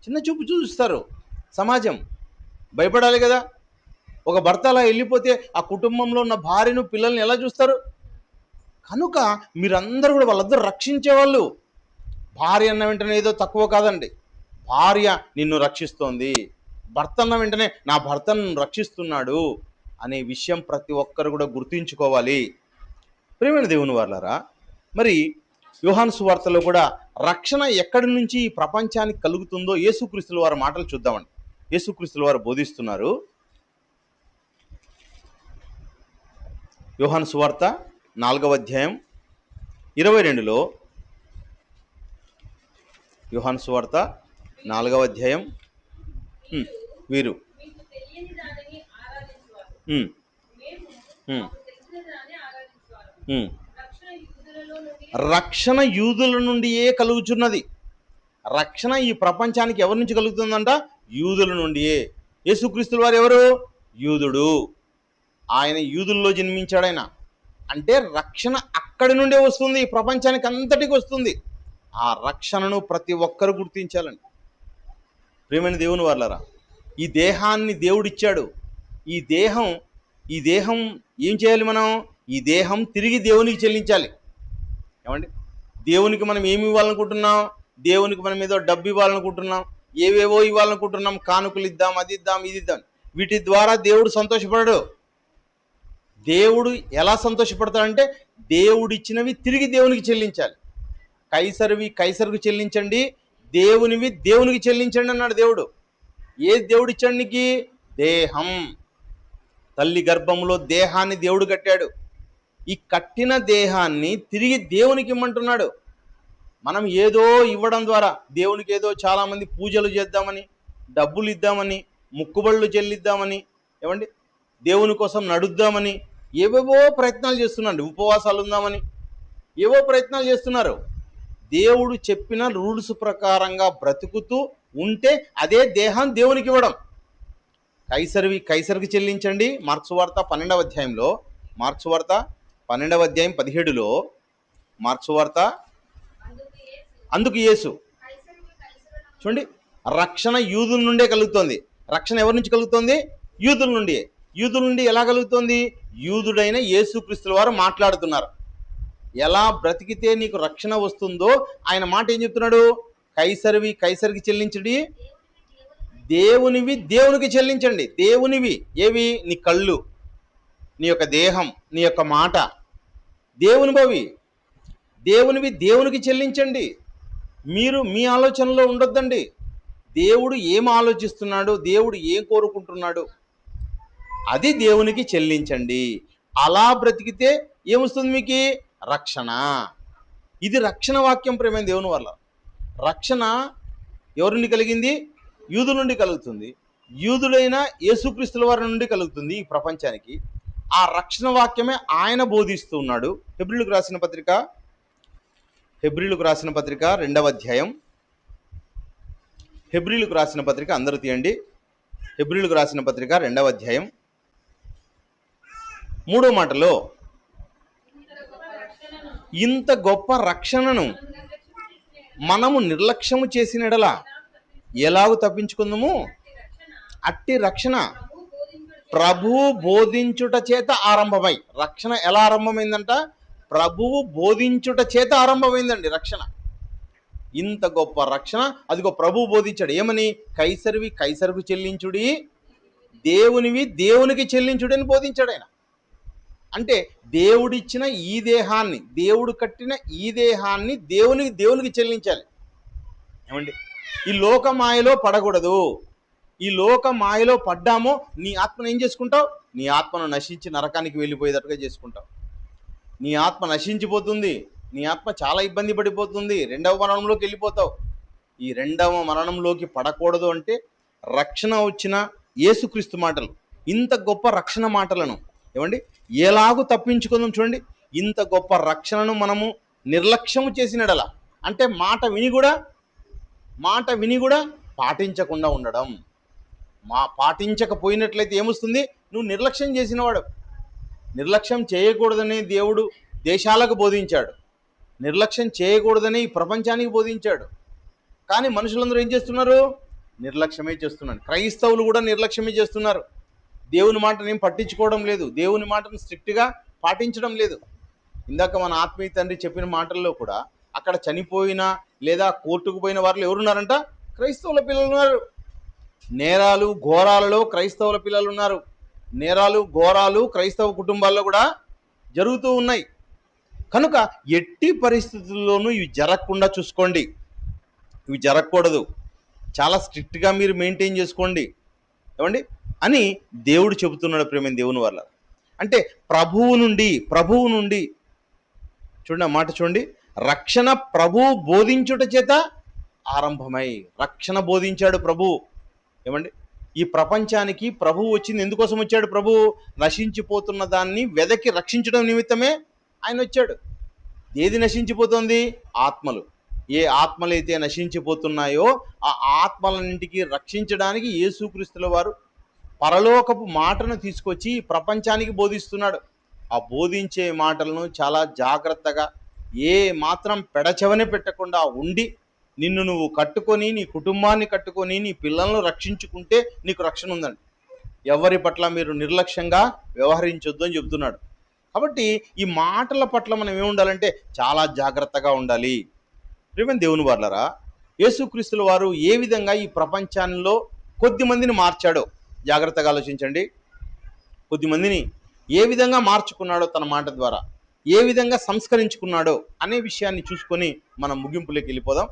చిన్న చూపు చూస్తారు. సమాజం భయపడాలి కదా. ఒక భర్త అలా వెళ్ళిపోతే ఆ కుటుంబంలో ఉన్న భార్యను, పిల్లల్ని ఎలా చూస్తారు. కనుక మీరందరూ కూడా వాళ్ళందరూ రక్షించేవాళ్ళు. భార్య అన్న వెంటనే ఏదో తక్కువ కాదండి. భార్య నిన్ను రక్షిస్తోంది, భర్త అన్న వెంటనే నా భర్తను రక్షిస్తున్నాడు అనే విషయం ప్రతి ఒక్కరు కూడా గుర్తుంచుకోవాలి. ప్రియమైన దేవుని వారలారా, మరి యోహాను సువార్తలో కూడా రక్షణ ఎక్కడి నుంచి ఈ ప్రపంచానికి కలుగుతుందో యేసుక్రీస్తుల వారి మాటలు చూద్దామండి. యేసుక్రీస్తుల వారు బోధిస్తున్నారు. యోహాను సువార్త 4వ అధ్యాయం 22లో, యోహాను సువార్త 4వ అధ్యాయం వీరు రక్షణ యూదుల నుండియే కలుగుచున్నది. రక్షణ ఈ ప్రపంచానికి ఎవరి నుంచి కలుగుతుందంట, యూదుల నుండియే. యేసుక్రీస్తుల వారు ఎవరు, యూదుడు. ఆయన యూదుల్లో జన్మించాడు. ఆయన అంటే రక్షణ అక్కడి నుండే వస్తుంది, ఈ ప్రపంచానికి అంతటికి వస్తుంది. ఆ రక్షణను ప్రతి ఒక్కరు గుర్తించాలండి. ప్రియమైన దేవుని వారలారా, ఈ దేహాన్ని దేవుడిచ్చాడు. ఈ దేహం ఏం చేయాలి, మనం ఈ దేహం తిరిగి దేవునికి చెల్లించాలి. ఏమండి, దేవునికి మనం ఏమి ఇవ్వాలనుకుంటున్నాం, దేవునికి మనం ఏదో డబ్బు ఇవ్వాలనుకుంటున్నాం, ఏవేవో ఇవ్వాలనుకుంటున్నాం, కానుకలు ఇద్దాం, అది ఇద్దాం, ఇది ఇద్దాం. వీటి ద్వారా దేవుడు సంతోషపడడు. దేవుడు ఎలా సంతోషపడతాడంటే దేవుడిచ్చినవి తిరిగి దేవునికి చెల్లించాలి. కైసరివి కైసరుకు చెల్లించండి, దేవునివి దేవునికి చెల్లించండి అన్నాడు దేవుడు. ఏది దేవుడు ఇచ్చాడు నీకు, దేహం. తల్లి గర్భంలో దేహాన్ని దేవుడు కట్టాడు. ఈ కట్టిన దేహాన్ని తిరిగి దేవునికి ఇమ్మంటున్నాడు. మనం ఏదో ఇవ్వడం ద్వారా దేవునికి ఏదో చాలామంది పూజలు చేద్దామని, డబ్బులు ఇద్దామని, ముక్కుబళ్ళు చెల్లిద్దామని, ఏమండి దేవుని కోసం నడుద్దామని ఏవేవో ప్రయత్నాలు చేస్తున్నాడు. ఉపవాసాలు ఉందామని ఏవో ప్రయత్నాలు చేస్తున్నారు. దేవుడు చెప్పిన రూల్స్ ప్రకారంగా బ్రతుకుతూ ఉంటే అదే దేహం దేవునికి ఇవ్వడం. కైసరివి కైసరికి చెల్లించండి. మార్క్సు వార్త 12వ అధ్యాయంలో, మార్క్సు వార్త 12వ అధ్యాయం 17లో, మార్క్సు వార్త, అందుకు యేసు చూడండి, రక్షణ యూదుల నుండే కలుగుతోంది. రక్షణ ఎవరి నుంచి కలుగుతోంది, యూదుల నుండి. యూదుల నుండి ఎలా కలుగుతోంది, యూదుడైన యేసుక్రీస్తుల వారు మాట్లాడుతున్నారు. ఎలా బ్రతికితే నీకు రక్షణ వస్తుందో ఆయన మాట ఏం చెప్తున్నాడు, కైసరివి కైసరికి చెల్లించండి, దేవునివి దేవునికి చెల్లించండి. దేవునివి ఏవి, నీ కళ్ళు, నీ యొక్క దేహం, నీ యొక్క మాట దేవునివి. దేవునికి చెల్లించండి. మీరు మీ ఆలోచనలో ఉండొద్దండి. దేవుడు ఏం ఆలోచిస్తున్నాడు, దేవుడు ఏం కోరుకుంటున్నాడు, అది దేవునికి చెల్లించండి. అలా బ్రతికితే ఏమొస్తుంది మీకు? రక్షణ. ఇది రక్షణ వాక్యం ప్రేమైన దేవుని వల్ల. రక్షణ ఎవరి నుండి కలిగింది? యూదుల నుండి కలుగుతుంది. యూదులైన యేసుక్రీస్తుల వారి నుండి కలుగుతుంది ఈ ప్రపంచానికి. ఆ రక్షణ వాక్యమే ఆయన బోధిస్తూ ఉన్నాడు. హెబ్రీయులకు రాసిన పత్రిక 2వ అధ్యాయం. హెబ్రీయులకు రాసిన పత్రిక అందరూ తీయండి. హెబ్రీయులకు రాసిన పత్రిక 2వ అధ్యాయం 3వ మాటలో, ఇంత గొప్ప రక్షణను మనము నిర్లక్ష్యము చేసిన ఎడల ఎలాగూ తప్పించుకుందాము? అట్టి రక్షణ ప్రభువు బోధించుట చేత ఆరంభమై. రక్షణ ఎలా ఆరంభమైందంట? ప్రభువు బోధించుట చేత ఆరంభమైందండి రక్షణ. ఇంత గొప్ప రక్షణ అదిగో ప్రభువు బోధించాడు. ఏమని? కైసరివి కైసరుకు చెల్లించుడి, దేవునివి దేవునికి చెల్లించుడి అని బోధించాడు ఆయన. అంటే దేవుడిచ్చిన ఈ దేహాన్ని, దేవుడు కట్టిన ఈ దేహాన్ని దేవునికి చెల్లించాలి. ఏమండి? ఈ లోక మాయలో పడకూడదు. ఈ లోక మాయలో పడ్డామో నీ ఆత్మను ఏం చేసుకుంటావు? నీ ఆత్మను నశించి నరకానికి వెళ్ళిపోయేటట్టుగా చేసుకుంటావు. నీ ఆత్మ నశించిపోతుంది. నీ ఆత్మ చాలా ఇబ్బంది పడిపోతుంది. 2వ మరణంలోకి వెళ్ళిపోతావు. ఈ 2వ మరణంలోకి పడకూడదు అంటే రక్షణ వచ్చిన యేసుక్రీస్తు మాటలు, ఇంత గొప్ప రక్షణ మాటలను ఏమండి ఎలాగూ తప్పించుకుందాం. చూడండి, ఇంత గొప్ప రక్షణను మనము నిర్లక్ష్యము చేసినడలా, అంటే మాట విని కూడా పాటించకుండా ఉండడం. పాటించకపోయినట్లయితే ఏమొస్తుంది? నువ్వు నిర్లక్ష్యం చేసినవాడు. నిర్లక్ష్యం చేయకూడదని దేవుడు దేశాలకు బోధించాడు. నిర్లక్ష్యం చేయకూడదని ఈ ప్రపంచానికి బోధించాడు. కానీ మనుషులందరూ ఏం చేస్తున్నారు? నిర్లక్ష్యమే చేస్తున్నారు. క్రైస్తవులు కూడా నిర్లక్ష్యమే చేస్తున్నారు. దేవుని మాటని ఏం పట్టించుకోవడం లేదు. దేవుని మాటను స్ట్రిక్ట్గా పాటించడం లేదు. ఇందాక మన ఆత్మీయ తండ్రి చెప్పిన మాటల్లో కూడా అక్కడ చనిపోయిన లేదా కోర్టుకు పోయిన వారు ఎవరున్నారంట? క్రైస్తవుల పిల్లలు ఉన్నారు. నేరాలు ఘోరాలలో క్రైస్తవుల పిల్లలు ఉన్నారు. నేరాలు ఘోరాలు క్రైస్తవ కుటుంబాల్లో కూడా జరుగుతూ ఉన్నాయి. కనుక ఎట్టి పరిస్థితుల్లోనూ ఇవి జరగకుండా చూసుకోండి. ఇవి జరగకూడదు. చాలా స్ట్రిక్ట్గా మీరు మెయింటైన్ చేసుకోండి. ఏమండి అని దేవుడు చెబుతున్నాడు ప్రేమ దేవుని వల్ల. అంటే ప్రభువు నుండి చూడండి, ఆ మాట చూడండి, రక్షణ ప్రభువు బోధించుట చేత ఆరంభమై. రక్షణ బోధించాడు ప్రభువు. ఏమండి ఈ ప్రపంచానికి ప్రభువు వచ్చింది ఎందుకోసం వచ్చాడు? ప్రభువు నశించిపోతున్న దాన్ని వెదకి రక్షించడం నిమిత్తమే ఆయన వచ్చాడు. ఏది నశించిపోతుంది? ఆత్మలు. ఏ ఆత్మలైతే నశించిపోతున్నాయో ఆ ఆత్మలన్నింటికి రక్షించడానికి యేసుక్రీస్తుల వారు పరలోకపు మాటను తీసుకొచ్చి ప్రపంచానికి బోధిస్తున్నాడు. ఆ బోధించే మాటలను చాలా జాగ్రత్తగా ఏ మాత్రం పెడచెవనే పెట్టకుండా ఉండి నిన్ను నువ్వు కట్టుకొని, నీ కుటుంబాన్ని కట్టుకొని, నీ పిల్లలను రక్షించుకుంటే నీకు రక్షణ ఉందండి. ఎవరి పట్ల మీరు నిర్లక్ష్యంగా వ్యవహరించొద్దు అని చెబుతున్నాడు. కాబట్టి ఈ మాటల పట్ల మనం ఏముండాలంటే చాలా జాగ్రత్తగా ఉండాలి. ప్రియమైన దేవుని వారలారా, యేసుక్రీస్తుల వారు ఏ విధంగా ఈ ప్రపంచంలో కొద్ది మందిని మార్చాడో జాగ్రత్తగా ఆలోచించండి. కొద్ది మందిని ఏ విధంగా మార్చుకున్నాడో తన మాట ద్వారా, ఏ విధంగా సంస్కరించుకున్నాడో అనే విషయాన్ని చూసుకొని మనం ముగింపులోకి వెళ్ళిపోదాం.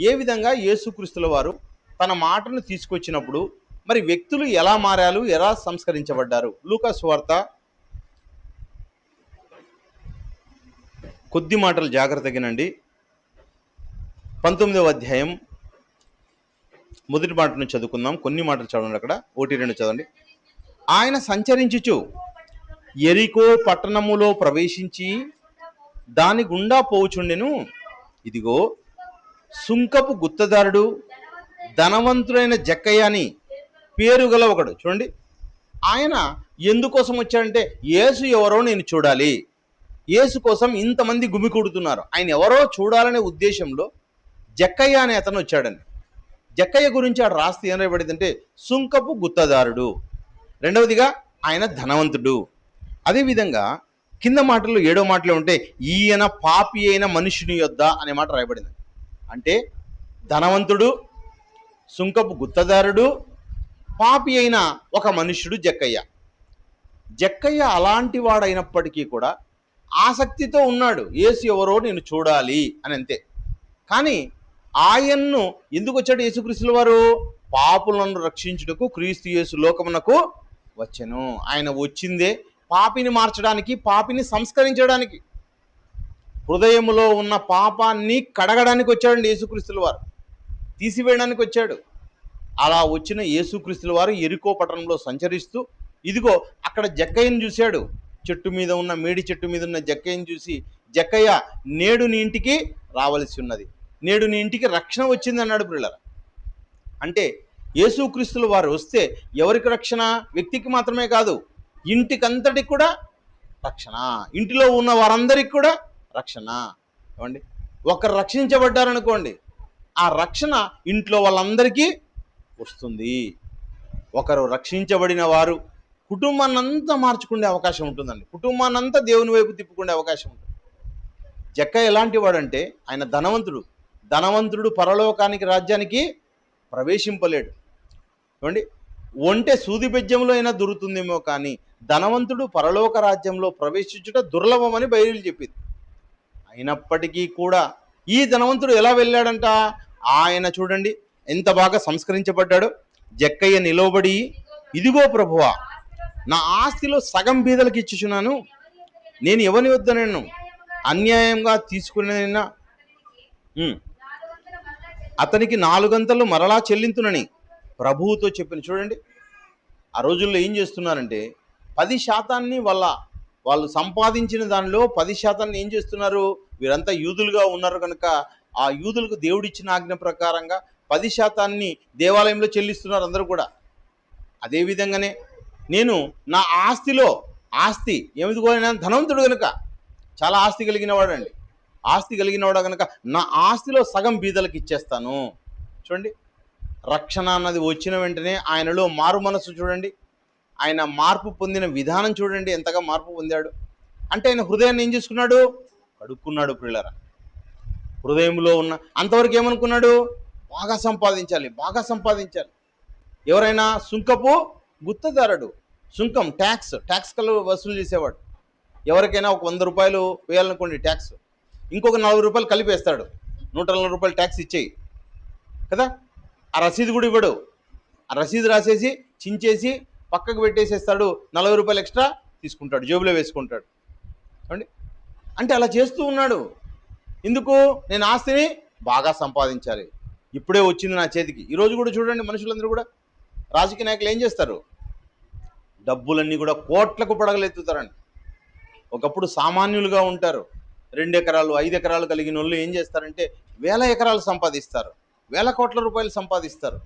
ఏ విధంగా యేసుక్రీస్తుల వారు తన మాటను తీసుకొచ్చినప్పుడు మరి వ్యక్తులు ఎలా మారారు, ఎలా సంస్కరించబడ్డారు? లూకా సువార్త కొద్ది మాటలు జాగ్రత్తగానండి. 19వ అధ్యాయం మొదటి మాట నుంచి చదువుకుందాం. కొన్ని మాటలు చదవండి, అక్కడ 1-2 చదవండి. ఆయన సంచరించుచు యెరికో పట్టణములో ప్రవేశించి దాని గుండా పోవుచుండెను. ఇదిగో సుంకపు గుత్తదారుడు ధనవంతుడైన జక్కయ్య అని పేరు గల ఒకడు. చూడండి, ఆయన ఎందుకోసం వచ్చాడంటే యేసు ఎవరో నేను చూడాలి. యేసు కోసం ఇంతమంది గుమికూడుతున్నారు, ఆయన ఎవరో చూడాలనే ఉద్దేశంలో జక్కయ్య అనే అతను వచ్చాడండి. జక్కయ్య గురించి ఆడ రాస్తే ఏం రాయబడిందంటే సుంకపు గుత్తదారుడు. రెండవదిగా ఆయన ధనవంతుడు. అదేవిధంగా కింద మాటలు 7వ మాటలో ఉంటే ఈయన పాపి అయిన మనుషుని యొద్ద అనే మాట రాయబడింది. అంటే ధనవంతుడు, సుంకపు గుత్తదారుడు, పాపి అయిన ఒక మనుష్యుడు జక్కయ్య. జక్కయ్య అలాంటి వాడైనప్పటికీ కూడా ఆసక్తితో ఉన్నాడు, యేసు ఎవరో నేను చూడాలి అని అంతే. కానీ ఆయన్ను ఎందుకు వచ్చాడు యేసుక్రీస్తుల వారు? పాపులను రక్షించుటకు క్రీస్తు యేసు లోకమునకు వచ్చెను. ఆయన వచ్చిందే పాపిని మార్చడానికి, పాపిని సంస్కరించడానికి, హృదయములో ఉన్న పాపాన్ని కడగడానికి వచ్చాడండి యేసుక్రీస్తుల వారు, తీసివేయడానికి వచ్చాడు. అలా వచ్చిన యేసుక్రీస్తుల వారు యెరికో పట్టణంలో సంచరిస్తూ, ఇదిగో అక్కడ జక్కయ్యను చూశాడు. చెట్టు మీద ఉన్న, మేడి చెట్టు మీద ఉన్న జక్కయ్యను చూసి, జక్కయ్య నేడు నీ ఇంటికి రావలసి ఉన్నది, నేడు నీ ఇంటికి రక్షణ వచ్చింది అన్నాడు ప్రియులారా. అంటే యేసుక్రీస్తుల వారు వస్తే ఎవరికి రక్షణ? వ్యక్తికి మాత్రమే కాదు, ఇంటికంతటికి కూడా రక్షణ, ఇంటిలో ఉన్న వారందరికి కూడా రక్షణ. ఏమండి, ఒకరు రక్షించబడ్డారనుకోండి, ఆ రక్షణ ఇంట్లో వాళ్ళందరికీ వస్తుంది. ఒకరు రక్షించబడిన వారు కుటుంబాన్ని అంతా మార్చుకునే అవకాశం ఉంటుందండి, కుటుంబాన్ని అంతా దేవుని వైపు తిప్పుకునే అవకాశం ఉంటుంది. జక్కయ్య ఎలాంటి వాడంటే ఆయన ధనవంతుడు పరలోకానికి రాజ్యానికి ప్రవేశింపలేడు. ఏమండి, ఒంటె సూది బెజ్జంలో అయినా దొరుకుతుందేమో కానీ ధనవంతుడు పరలోక రాజ్యంలో ప్రవేశించుట దుర్లభమని బైబిల్ చెప్పింది. అయినప్పటికీ కూడా ఈ ధనవంతుడు ఎలా వెళ్ళాడంట? ఆయన చూడండి ఎంత బాగా సంస్కరించబడ్డాడు. జక్కయ్య నిలవబడి, ఇదిగో ప్రభువా, నా ఆస్తిలో సగం బీదలకు ఇచ్చుచున్నాను, నేను ఎవని వద్ద నేను అన్యాయంగా తీసుకునేనా అతనికి 4 మరలా చెల్లింతునని ప్రభువుతో చెప్పిన. చూడండి, ఆ రోజుల్లో ఏం చేస్తున్నారంటే 10% వాళ్ళు సంపాదించిన దానిలో 10% ఏం చేస్తున్నారు? వీరంతా యూదులుగా ఉన్నారు కనుక ఆ యూదులకు దేవుడిచ్చిన ఆజ్ఞ ప్రకారంగా 10% దేవాలయంలో చెల్లిస్తున్నారు అందరూ కూడా. అదేవిధంగానే నేను నా ఆస్తి ఏమిదిగో, ధనవంతుడు కనుక, చాలా ఆస్తి కలిగిన వాడండి, ఆస్తి కలిగిన వాడు కనుక నా ఆస్తిలో సగం బీదలకు ఇచ్చేస్తాను. చూడండి, రక్షణ అన్నది వచ్చిన వెంటనే ఆయనలో మారు మనసు చూడండి, ఆయన మార్పు పొందిన విధానం చూడండి, ఎంతగా మార్పు పొందాడు. అంటే ఆయన హృదయాన్ని ఏం చేసుకున్నాడు? కడుక్కున్నాడు ప్రియులారా. హృదయంలో ఉన్న అంతవరకు ఏమనుకున్నాడు? బాగా సంపాదించాలి. ఎవరైనా సుంకపు గుత్తదారుడు, సుంకం ట్యాక్స్ కలు వసూలు చేసేవాడు. ఎవరికైనా ఒక 100 రూపాయలు వేయాలనుకోండి ట్యాక్స్, ఇంకొక 40 రూపాయలు కలిపేస్తాడు, 140 రూపాయలు ట్యాక్స్ ఇచ్చేయి కదా. ఆ రసీదు కూడా ఇవ్వడు, ఆ రసీదు రాసేసి చించేసి పక్కకు పెట్టేసేస్తాడు, 40 రూపాయలు ఎక్స్ట్రా తీసుకుంటాడు, జేబులో వేసుకుంటాడు. అంటే అలా చేస్తూ ఉన్నాడు. ఎందుకు? నేను ఆస్తిని బాగా సంపాదించాలి, ఇప్పుడే వచ్చింది నా చేతికి. ఈరోజు కూడా చూడండి, మనుషులందరూ కూడా, రాజకీయ నాయకులు ఏం చేస్తారు? డబ్బులన్నీ కూడా కోట్లకు పడగలెత్తుతారండి. ఒకప్పుడు సామాన్యులుగా ఉంటారు, 2 ఎకరాలు 5 ఎకరాలు కలిగిన వాళ్ళు ఏం చేస్తారంటే 1000 ఎకరాలు సంపాదిస్తారు, 1000 కోట్ల రూపాయలు సంపాదిస్తారు,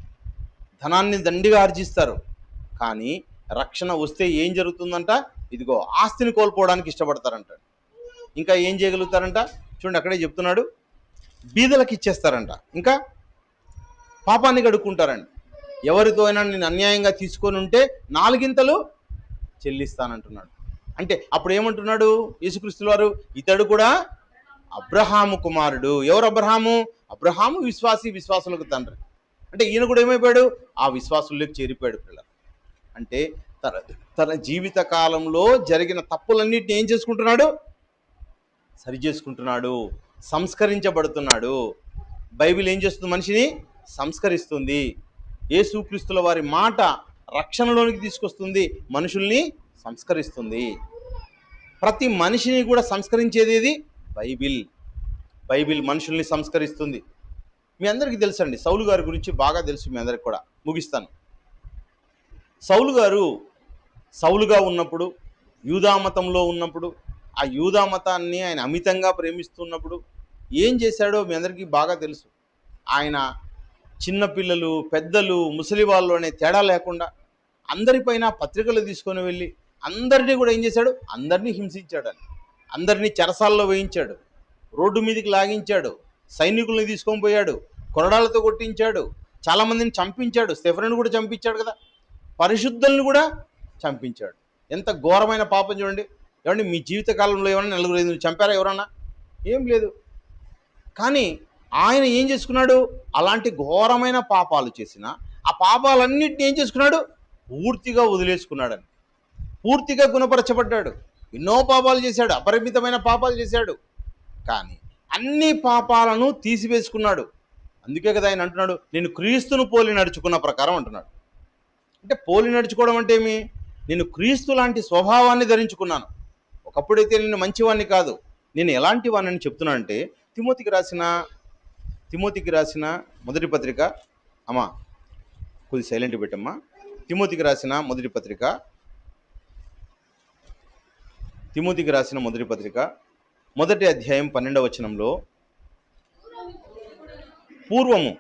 ధనాన్ని దండిగా ఆర్జిస్తారు. కానీ రక్షణ వస్తే ఏం జరుగుతుందంట? ఇదిగో ఆస్తిని కోల్పోవడానికి ఇష్టపడతారంట. ఇంకా ఏం చేయగలుగుతారంట? చూడండి, అక్కడే చెప్తున్నాడు, బీదలకు ఇచ్చేస్తారంట, ఇంకా పాపాన్ని కడుక్కుంటారండి. ఎవరితో అయినా నేను అన్యాయంగా తీసుకొని ఉంటే 4 చెల్లిస్తానంటున్నాడు. అంటే అప్పుడు ఏమంటున్నాడు యేసుక్రీస్తుల వారు? ఇతడు కూడా అబ్రహాము కుమారుడు. ఎవరు అబ్రహాము? అబ్రహాము విశ్వాసులకు తండ్రి. అంటే ఈయన కూడా ఏమైపోయాడు? ఆ విశ్వాసుల్లోకి చేరిపోయాడు పిల్లలు. అంటే తన జీవిత కాలంలో జరిగిన తప్పులన్నిటిని ఏం చేసుకుంటున్నాడు? సరి చేసుకుంటున్నాడు, సంస్కరించబడుతున్నాడు. బైబిల్ ఏం చేస్తుంది? మనిషిని సంస్కరిస్తుంది. యేసుక్రీస్తుల వారి మాట రక్షణలోనికి తీసుకొస్తుంది, మనుషుల్ని సంస్కరిస్తుంది. ప్రతి మనిషిని కూడా సంస్కరించేది ఏది? బైబిల్ మనుషుల్ని సంస్కరిస్తుంది. మీ అందరికీ తెలుసండి, సౌలు గారి గురించి బాగా తెలుసు మీ అందరికి కూడా. ముగిస్తాను. సౌలు గారు సౌలుగా ఉన్నప్పుడు, యూదామతంలో ఉన్నప్పుడు, ఆ యూదామతాన్ని ఆయన అమితంగా ప్రేమిస్తున్నప్పుడు ఏం చేశాడో మీ అందరికీ బాగా తెలుసు. ఆయన చిన్నపిల్లలు, పెద్దలు, ముసలి వాళ్ళు అనే తేడా లేకుండా అందరిపైన పత్రికలు తీసుకొని వెళ్ళి అందరినీ కూడా ఏం చేశాడు? అందరినీ హింసించాడని, అందరినీ చెరసాల్లో వేయించాడు, రోడ్డు మీదకి లాగించాడు, సైనికుల్ని తీసుకొని పోయాడు, కొరడాలతో కొట్టించాడు, చాలామందిని చంపించాడు. స్టెఫెనుని కూడా చంపించాడు కదా, పరిశుద్ధుల్ని కూడా చంపించాడు. ఎంత ఘోరమైన పాపం చూడండి. ఏమండి, మీ జీవితకాలంలో ఏమన్నా 4-5 చంపారా ఎవరన్నా? ఏం లేదు. కానీ ఆయన ఏం చేసుకున్నాడు? అలాంటి ఘోరమైన పాపాలు చేసిన ఆ పాపాలన్నింటినీ ఏం చేసుకున్నాడు? పూర్తిగా వదిలేసుకున్నాడని. పూర్తిగా గుణపరచబడ్డాడు. ఎన్నో పాపాలు చేశాడు, అపరిమితమైన పాపాలు చేశాడు. కానీ అన్ని పాపాలను తీసివేసుకున్నాడు. అందుకే కదా ఆయన అంటున్నాడు, నేను క్రీస్తును పోలి నడుచుకున్న ప్రకారం అంటున్నాడు. అంటే పోలి నడుచుకోవడం అంటే ఏమి? నేను క్రీస్తు లాంటి స్వభావాన్ని ధరించుకున్నాను. ఒకప్పుడైతే నేను మంచివాడిని కాదు, నేను ఎలాంటి వాడిని అని చెప్తున్నానంటే, తిమోతికి రాసిన మొదటి పత్రిక, అమ్మా కొద్ది సైలెంట్ పెట్టమ్మా. తిమోతికి రాసిన మొదటి పత్రిక మొదటి అధ్యాయం 12వ వచనంలో, పూర్వము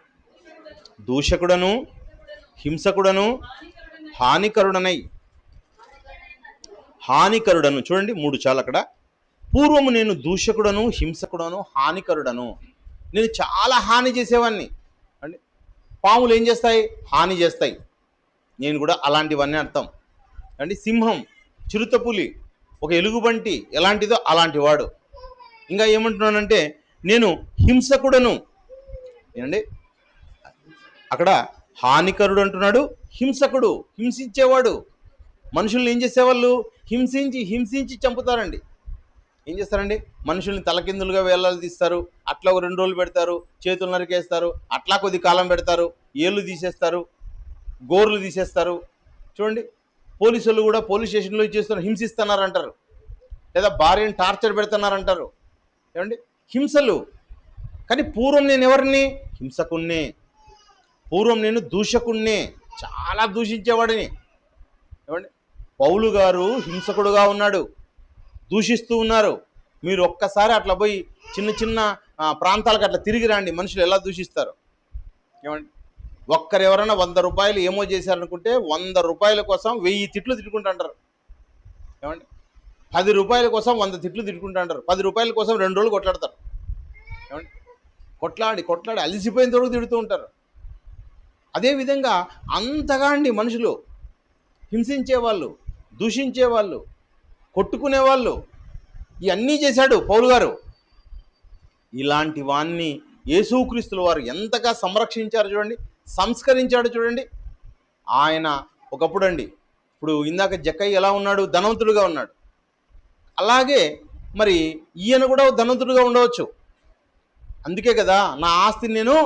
దూషకుడను హింసకుడను హానికరుడను చూడండి, 3 చాలు అక్కడ. పూర్వము నేను దూషకుడను హింసకుడను హానికరుడను. నేను చాలా హాని చేసేవాడిని అండి. పాములు ఏం చేస్తాయి? హాని చేస్తాయి. నేను కూడా అలాంటివన్నీ అర్థం అండి. సింహం, చిరుతపులి, ఒక ఎలుగుబంటి ఎలాంటిదో అలాంటి వాడు. ఇంకా ఏమంటున్నానంటే, నేను హింసకుడను. ఏమండి, అక్కడ హానికరుడు అంటున్నాడు, హింసకుడు, హింసించేవాడు. మనుషుల్ని ఏం చేసేవాళ్ళు? హింసించి చంపుతారండి. ఏం చేస్తారండి? మనుషుల్ని తలకిందులుగా వేలాలు తీస్తారు, అట్లా ఒక 2 రోజులు పెడతారు, చేతులు నరికేస్తారు, అట్లా కొద్ది కాలం పెడతారు, ఏళ్ళు తీసేస్తారు, గోర్లు తీసేస్తారు. చూడండి, పోలీసులు కూడా పోలీస్ స్టేషన్లో చేస్తున్నారు, హింసిస్తున్నారంటారు, లేదా భార్యను టార్చర్ పెడుతున్నారంటారు. ఏమండి, హింసలు. కానీ పూర్వం నేను ఎవరిని? హింసకుణ్ణే. పూర్వం నేను దూషకుణ్ణే, చాలా దూషించేవాడిని. ఏమండి, పౌలు గారు హింసకుడుగా ఉన్నాడు, దూషిస్తూ ఉన్నారు. మీరు ఒక్కసారి అట్లా పోయి చిన్న ప్రాంతాలకు అట్లా తిరిగి రండి, మనుషులు ఎలా దూషిస్తారు. ఏమండి, ఎవరైనా 100 రూపాయలు ఏమో చేశారనుకుంటే 100 రూపాయల కోసం 1000 తిట్లు తిట్టుకుంటుంటారు. ఏమండి, 10 రూపాయల కోసం 100 తిట్లు తిట్టుకుంటుంటారు. 10 రూపాయల కోసం 2 రోజులు కొట్లాడతారు. ఏమండి, కొట్లాడి అలిసిపోయిన తోడు తిడుతూ ఉంటారు. అదేవిధంగా అంతగా అండి మనుషులు హింసించేవాళ్ళు, దూషించేవాళ్ళు, కొట్టుకునేవాళ్ళు, ఇవన్నీ చేశాడు పౌలు గారు. ఇలాంటి వాణ్ణి యేసుక్రీస్తుల వారు ఎంతగా సంరక్షించారు చూడండి, సంస్కరించాడు చూడండి. ఆయన ఒకప్పుడు అండి, ఇప్పుడు ఇందాక జక్కయ్య ఎలా ఉన్నాడు? ధనవంతుడుగా ఉన్నాడు. అలాగే మరి ఈయన కూడా ధనవంతుడుగా ఉండవచ్చు. అందుకే కదా, నా ఆస్తిని నేను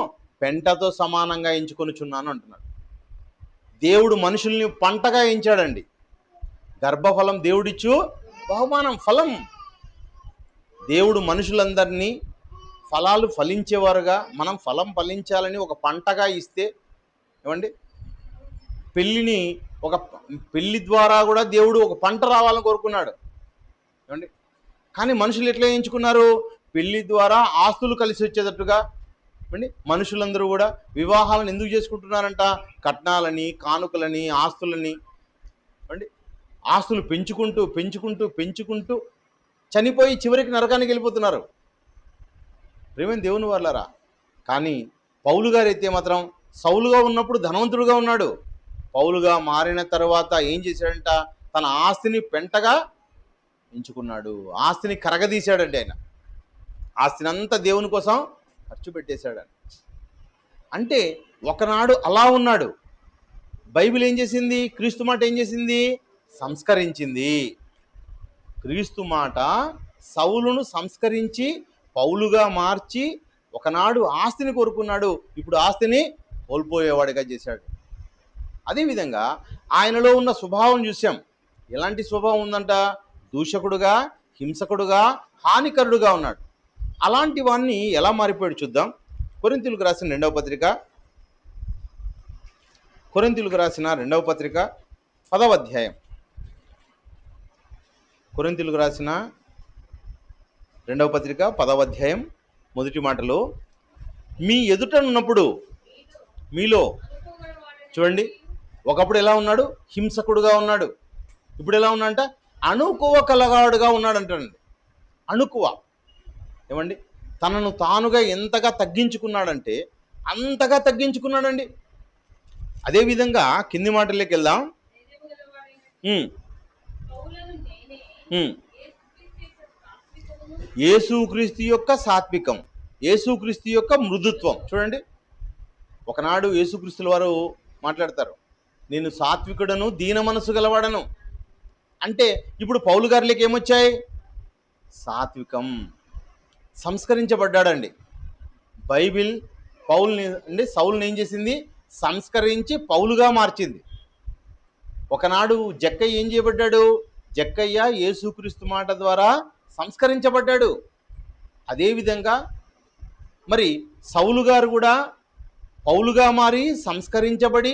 పెంటతో సమానంగా ఎంచుకొనుచున్నాను అంటున్నాడు. దేవుడు మనుషుల్ని పంటగా ఎంచాడండి. గర్భఫలం దేవుడిచ్చు బహుమానం, ఫలం. దేవుడు మనుషులందరినీ ఫలాలు ఫలించేవారుగా, మనం ఫలం ఫలించాలని ఒక పంటగా ఇస్తే, ఏమండి, పెళ్లి ద్వారా కూడా దేవుడు ఒక పంట రావాలని కోరుకున్నాడు. ఏమండి, కానీ మనుషులు ఎట్లా ఎంచుకున్నారు? పెళ్లి ద్వారా ఆస్తులు కలిసి వచ్చేటట్టుగా. అండి, మనుషులందరూ కూడా వివాహాలను ఎందుకు చేసుకుంటున్నారంట? కట్నాలని, కానుకలని, ఆస్తులని. అండి, ఆస్తులు పెంచుకుంటూ చనిపోయి చివరికి నరకానికి వెళ్ళిపోతున్నారు. ప్రేమైన దేవుని వాళ్ళారా. కానీ పౌలు గారు అయితే మాత్రం సౌలుగా ఉన్నప్పుడు ధనవంతుడుగా ఉన్నాడు. పౌలుగా మారిన తర్వాత ఏం చేశాడంట? తన ఆస్తిని పెంటగా ఎంచుకున్నాడు. ఆస్తిని కరగదీశాడండి. ఆయన ఆస్తిని అంతా దేవుని కోసం ఖర్చు పెట్టేశాడని. అంటే ఒకనాడు అలా ఉన్నాడు. బైబిల్ ఏం చేసింది? క్రీస్తు మాట ఏం చేసింది? సంస్కరించింది. క్రీస్తు మాట సౌలును సంస్కరించి పౌలుగా మార్చి, ఒకనాడు ఆస్తిని కోరుకున్నాడు, ఇప్పుడు ఆస్తిని కోల్పోయేవాడిగా చేశాడు. అదేవిధంగా ఆయనలో ఉన్న స్వభావం చూసాం. ఎలాంటి స్వభావం ఉందంట? దూషకుడుగా, హింసకుడుగా, హానికరుడుగా ఉన్నాడు. అలాంటి వాణ్ణి ఎలా మారిపోయాడు చూద్దాం. కొరింథీయులకు రాసిన రెండవ పత్రిక 10వ అధ్యాయం. కొరింథీయులకు రాసిన 2వ పత్రిక 10వ అధ్యాయం మొదటి మాటలో, మీ ఎదుట ఉన్నప్పుడు మీలో, చూడండి, ఒకప్పుడు ఎలా ఉన్నాడు? హింసకుడుగా ఉన్నాడు. ఇప్పుడు ఎలా ఉన్నాడంట? అణుకువ కలగాడుగా ఉన్నాడు అంటాడండి. అణుకువ. ఏమండి, తనను తానుగా ఎంతగా తగ్గించుకున్నాడంటే అంతగా తగ్గించుకున్నాడండి. అదేవిధంగా కింది మాటల్లోకి వెళ్దాం. యేసుక్రీస్తు యొక్క సాత్వికం, యేసుక్రీస్తు యొక్క మృదుత్వం. చూడండి, ఒకనాడు యేసుక్రీస్తుల వారు మాట్లాడతారు, నేను సాత్వికుడను, దీన మనసు గలవాడను. అంటే ఇప్పుడు పౌలు గారిలోకి ఏమొచ్చాయి? సాత్వికం. సంస్కరించబడ్డాడండి. బైబిల్ పౌల్ని అంటే సౌలుని ఏం చేసింది? సంస్కరించి పౌలుగా మార్చింది. ఒకనాడు జక్కయ్య ఏం చేయబడ్డాడు? జక్కయ్య యేసుక్రీస్తు మాట ద్వారా సంస్కరించబడ్డాడు. అదేవిధంగా మరి సౌలు గారు కూడా పౌలుగా మారి సంస్కరించబడి,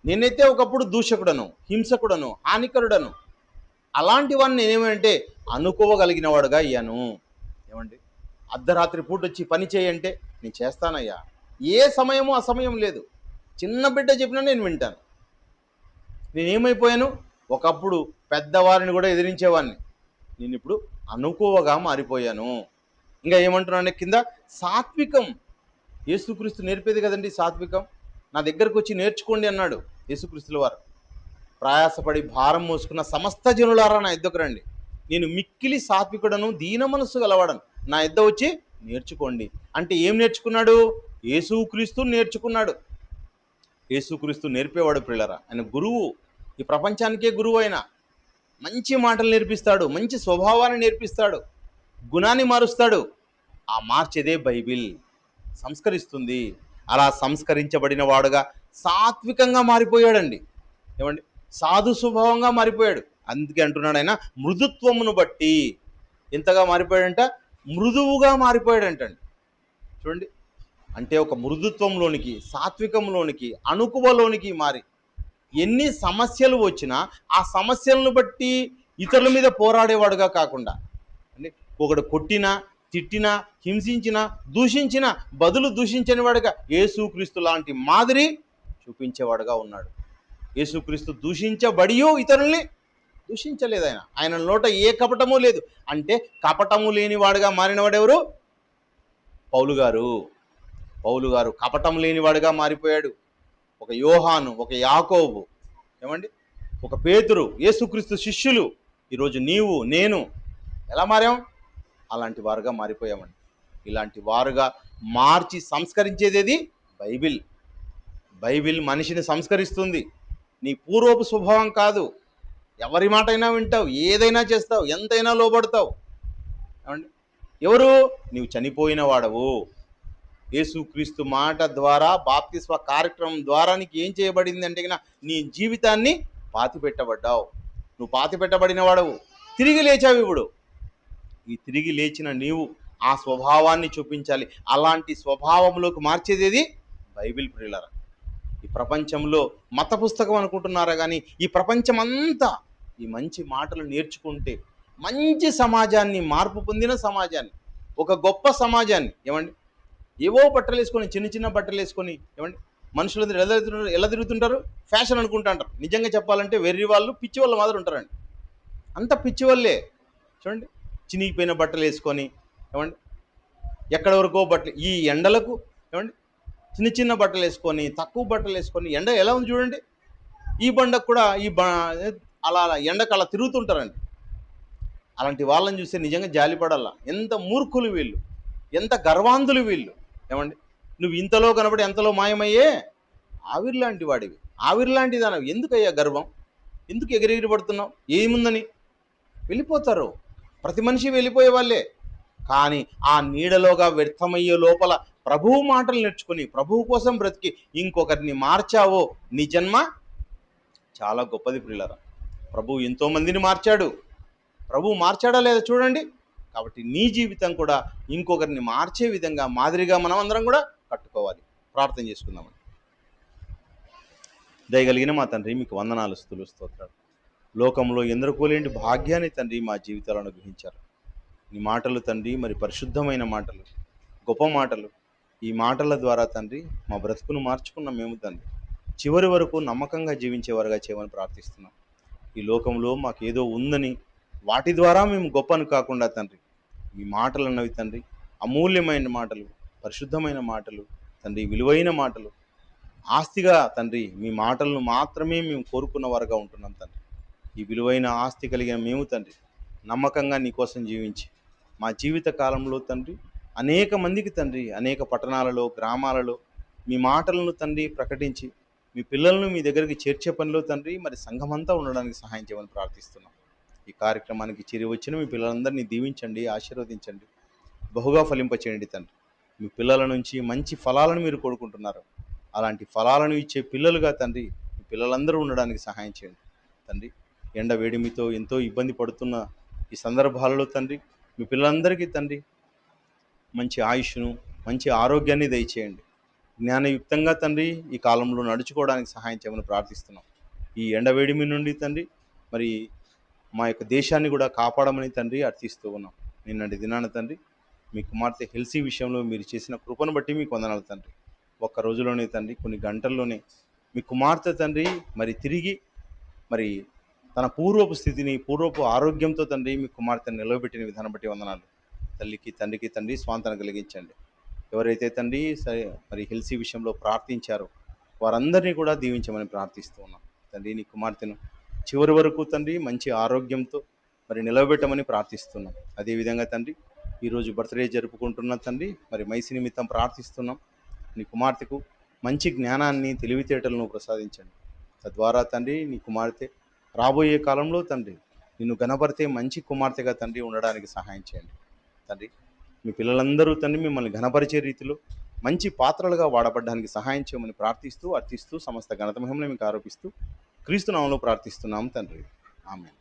నేనైతే ఒకప్పుడు దూషకుడను, హింసకుడను, హానికరుడను, అలాంటి వాడిని నేనేమంటే అనుకోవగలిగిన వాడుగా అయ్యాను. ఏమండి, అర్ధరాత్రి పూట వచ్చి పని చేయంటే నేను చేస్తానయ్యా. ఏ సమయము అసమయం లేదు. చిన్న బిడ్డ చెప్పినా నేను వింటాను. నేనేమైపోయాను? ఒకప్పుడు పెద్దవారిని కూడా ఎదిరించేవాడిని. నేను ఇప్పుడు అనుకోవగా మారిపోయాను. ఇంకా ఏమంటున్నాను కింద? సాత్వికం. యేసుక్రీస్తు నేర్పేది కదండి సాత్వికం. నా దగ్గరకు వచ్చి నేర్చుకోండి అన్నాడు యేసుక్రీస్తుల వారు. ప్రయాసపడి భారం మోసుకున్న సమస్త జనులారా నా ఎద్దకు రండి, నేను మిక్కిలి సాత్వికుడను, దీన మనస్సు గలవాడను, నా ఎద్ద వచ్చి నేర్చుకోండి. అంటే ఏం నేర్చుకున్నాడు? యేసుక్రీస్తు నేర్చుకున్నాడు. యేసుక్రీస్తు నేర్పేవాడు ప్రియులారా. ఆయన గురువు, ఈ ప్రపంచానికే గురువు. ఆయన మంచి మాటలు నేర్పిస్తాడు, మంచి స్వభావాన్ని నేర్పిస్తాడు, గుణాన్ని మారుస్తాడు. ఆ మార్చేదే బైబిల్. సంస్కరిస్తుంది. అలా సంస్కరించబడిన వాడుగా సాత్వికంగా మారిపోయాడండి. ఏమండి, సాధు స్వభావంగా మారిపోయాడు. అందుకే అంటున్నాడు ఆయన, మృదుత్వమును బట్టి ఎంతగా మారిపోయాడంట? మృదువుగా మారిపోయాడంటండి. చూడండి, అంటే ఒక మృదుత్వంలోనికి, సాత్వికంలోనికి, అణుకువలోనికి మారి ఎన్ని సమస్యలు వచ్చినా ఆ సమస్యలను బట్టి ఇతరుల మీద పోరాడేవాడుగా కాకుండా, అంటే ఒకడు కొట్టినా, తిట్టినా, హింసించినా, దూషించినా బదులు దూషించని వాడుగా యేసుక్రీస్తు లాంటి మాదిరి చూపించేవాడుగా ఉన్నాడు. యేసుక్రీస్తు దూషించబడి ఇతరుల్ని దూషించలేదు. ఆయన నోట ఏ కపటము లేదు. అంటే కపటము లేని వాడుగా మారినవాడెవరు? పౌలు గారు. పౌలు గారు కపటం లేనివాడుగా మారిపోయాడు. ఒక యోహాను, ఒక యాకోబు, ఏమండి, ఒక పేతురు, యేసుక్రీస్తు శిష్యులు, ఈరోజు నీవు నేను ఎలా మారాం? అలాంటి వారుగా మారిపోయామండి. ఇలాంటి వారుగా మార్చి సంస్కరించేది బైబిల్. బైబిల్ మనిషిని సంస్కరిస్తుంది. నీ పూర్వపు స్వభావం కాదు. ఎవరి మాట అయినా వింటావు, ఏదైనా చేస్తావు, ఎంతైనా లోబడతావు. ఏమండి, ఎవరు? నీవు చనిపోయిన వాడవు. యేసుక్రీస్తు మాట ద్వారా, బాప్తిస్మ కార్యక్రమం ద్వారా నీకు ఏం చేయబడింది అంటే నీ జీవితాన్ని పాతిపెట్టబడ్డావు. నువ్వు పాతిపెట్టబడిన వాడవు. తిరిగి లేచావు. ఇప్పుడు ఈ తిరిగి లేచిన నీవు ఆ స్వభావాన్ని చూపించాలి. అలాంటి స్వభావంలోకి మార్చేది బైబిల్ ప్రియులారా. ఈ ప్రపంచంలో మత పుస్తకం అనుకుంటున్నారా కానీ ఈ ప్రపంచం అంతా ఈ మంచి మాటలు నేర్చుకుంటే మంచి సమాజాన్ని, మార్పు పొందిన సమాజాన్ని, ఒక గొప్ప సమాజాన్ని, ఏమండి, ఏవో బట్టలు వేసుకొని, చిన్న చిన్న బట్టలు వేసుకొని, ఏమండి, మనుషులు ఎలా తిరుగుతుంటారు? ఫ్యాషన్ అనుకుంటుంటారు. నిజంగా చెప్పాలంటే వెర్రి వాళ్ళు, పిచ్చి వాళ్ళు మాదిరి ఉంటారండి. అంత పిచ్చి వాళ్ళే. చూడండి, చినిగిపోయిన బట్టలు వేసుకొని, ఏమండి, ఎక్కడి వరకో బట్టలు, ఈ ఎండలకు, ఏమండి, చిన్న చిన్న బట్టలు వేసుకొని, తక్కువ బట్టలు వేసుకొని, ఎండ ఎలా ఉంది చూడండి. ఈ బండకు కూడా అలా ఎండకు అలా తిరుగుతుంటారండి. అలాంటి వాళ్ళని చూస్తే నిజంగా జాలిపడాల. ఎంత మూర్ఖులు వీళ్ళు, ఎంత గర్వాంధులు వీళ్ళు. ఏమండి, నువ్వు ఇంతలో కనబడి ఎంతలో మాయమయ్యే ఆవిర్లాంటి వాడివి, ఆవిర్లాంటి దానవి. ఎందుకయ్యా గర్వం? ఎందుకు ఎగిరెగిరి పడుతున్నావు? ఏముందని? వెళ్ళిపోతారు. ప్రతి మనిషి వెళ్ళిపోయే వాళ్ళే. కానీ ఆ నీడలోగా వ్యర్థమయ్యే లోపల ప్రభువు మాటలు నేర్చుకుని, ప్రభువు కోసం బ్రతికి ఇంకొకరిని మార్చావో నీ జన్మ చాలా గొప్పది ప్రియులారా. ప్రభువు ఎంతోమందిని మార్చాడు. ప్రభువు మార్చాడా లేదా చూడండి. కాబట్టి నీ జీవితం కూడా ఇంకొకరిని మార్చే విధంగా, మాదిరిగా మనం అందరం కూడా కట్టుకోవాలి. ప్రార్థన చేసుకుందామని. దయగలిగిన మా తండ్రి, మీకు వందనాలు, స్తుతులు, స్తోత్రాలు. లోకంలో ఎందరికోలేని భాగ్యాన్ని తండ్రి మా జీవితాలను గ్రహించారు. నీ మాటలు తండ్రి, మరి పరిశుద్ధమైన మాటలు, గొప్ప మాటలు. ఈ మాటల ద్వారా తండ్రి మా బ్రతుకును మార్చుకున్న మేము తండ్రి చివరి వరకు నమ్మకంగా జీవించేవారుగా చేయమని ప్రార్థిస్తున్నాం. ఈ లోకంలో మాకేదో ఉందని వాటి ద్వారా మేము గొప్పను కాకుండా తండ్రి, ఈ మాటలు అన్నవి తండ్రి అమూల్యమైన మాటలు, పరిశుద్ధమైన మాటలు తండ్రి, విలువైన మాటలు, ఆస్తిగా తండ్రి మీ మాటలను మాత్రమే మేము కోరుకున్న వారుగా ఉంటున్నాం తండ్రి. ఈ విలువైన ఆస్తి కలిగిన మేము తండ్రి నమ్మకంగా నీ కోసం జీవించి మా జీవిత కాలంలో తండ్రి అనేక మందికి తండ్రి, అనేక పట్టణాలలో, గ్రామాలలో మీ మాటలను తండ్రి ప్రకటించి మీ పిల్లలను మీ దగ్గరికి చేర్చే పనిలో తండ్రి మరి సంఘమంతా ఉండడానికి సహాయం చేయమని ప్రార్థిస్తున్నాం. ఈ కార్యక్రమానికి చేరి వచ్చిన మీ పిల్లలందరినీ దీవించండి, ఆశీర్వదించండి, బహుగా ఫలింపచేయండి తండ్రి. మీ పిల్లల నుంచి మంచి ఫలాలను మీరు కోరుకుంటున్నారు. అలాంటి ఫలాలను ఇచ్చే పిల్లలుగా తండ్రి మీ పిల్లలందరూ ఉండడానికి సహాయం చేయండి తండ్రి. ఎండ వేడిమితో ఎంతో ఇబ్బంది పడుతున్న ఈ సందర్భాలలో తండ్రి మీ పిల్లలందరికీ తండ్రి మంచి ఆయుష్ను, మంచి ఆరోగ్యాన్ని దయచేయండి. జ్ఞానయుక్తంగా తండ్రి ఈ కాలంలో నడుచుకోవడానికి సహాయం చేయమని ప్రార్థిస్తున్నాం. ఈ ఎండవేడిమి నుండి తండ్రి మరి మా యొక్క దేశాన్ని కూడా కాపాడమని తండ్రి అర్థిస్తూ ఉన్నాం. నిన్నటి దినాన తండ్రి మీ కుమార్తె హెల్సీ విషయంలో మీరు చేసిన కృపను బట్టి మీకు వందనాలు తండ్రి. ఒక్క రోజులోనే తండ్రి, కొన్ని గంటల్లోనే మీ కుమార్తె తండ్రి మరి తిరిగి మరి తన పూర్వపు స్థితిని, పూర్వపు ఆరోగ్యంతో తండ్రి మీ కుమార్తెను నిలవబెట్టిన విధానం బట్టి వందనాలు. తల్లికి తండ్రికి తండ్రి స్వాంతన కలిగించండి. ఎవరైతే తండ్రి మరి హెల్సీ విషయంలో ప్రార్థించారో వారందరినీ కూడా దీవించమని ప్రార్థిస్తూ ఉన్నాం తండ్రి. నీ కుమార్తెను చివరి వరకు తండ్రి మంచి ఆరోగ్యంతో మరి నిలవబెట్టమని ప్రార్థిస్తున్నాం. అదేవిధంగా తండ్రి ఈరోజు బర్త్డే జరుపుకుంటున్న తండ్రి మరి మైసి నిమిత్తం ప్రార్థిస్తున్నాం. నీ కుమార్తెకు మంచి జ్ఞానాన్ని, తెలివితేటలను ప్రసాదించండి. తద్వారా తండ్రి నీ కుమార్తె రాబోయే కాలంలో తండ్రి నిన్ను ఘనపరితే మంచి కుమార్తెగా తండ్రి ఉండడానికి సహాయం చేయండి తండ్రి. మీ పిల్లలందరూ తండ్రి మిమ్మల్ని ఘనపరిచే రీతిలో మంచి పాత్రలుగా వాడబడడానికి సహాయం చేయమని ప్రార్థిస్తూ, అర్థిస్తూ, సమస్త ఘనత మహిమను మీకు ఆరోపిస్తూ క్రీస్తు నామములో ప్రార్థిస్తున్నాం తండ్రి. ఆమేన్.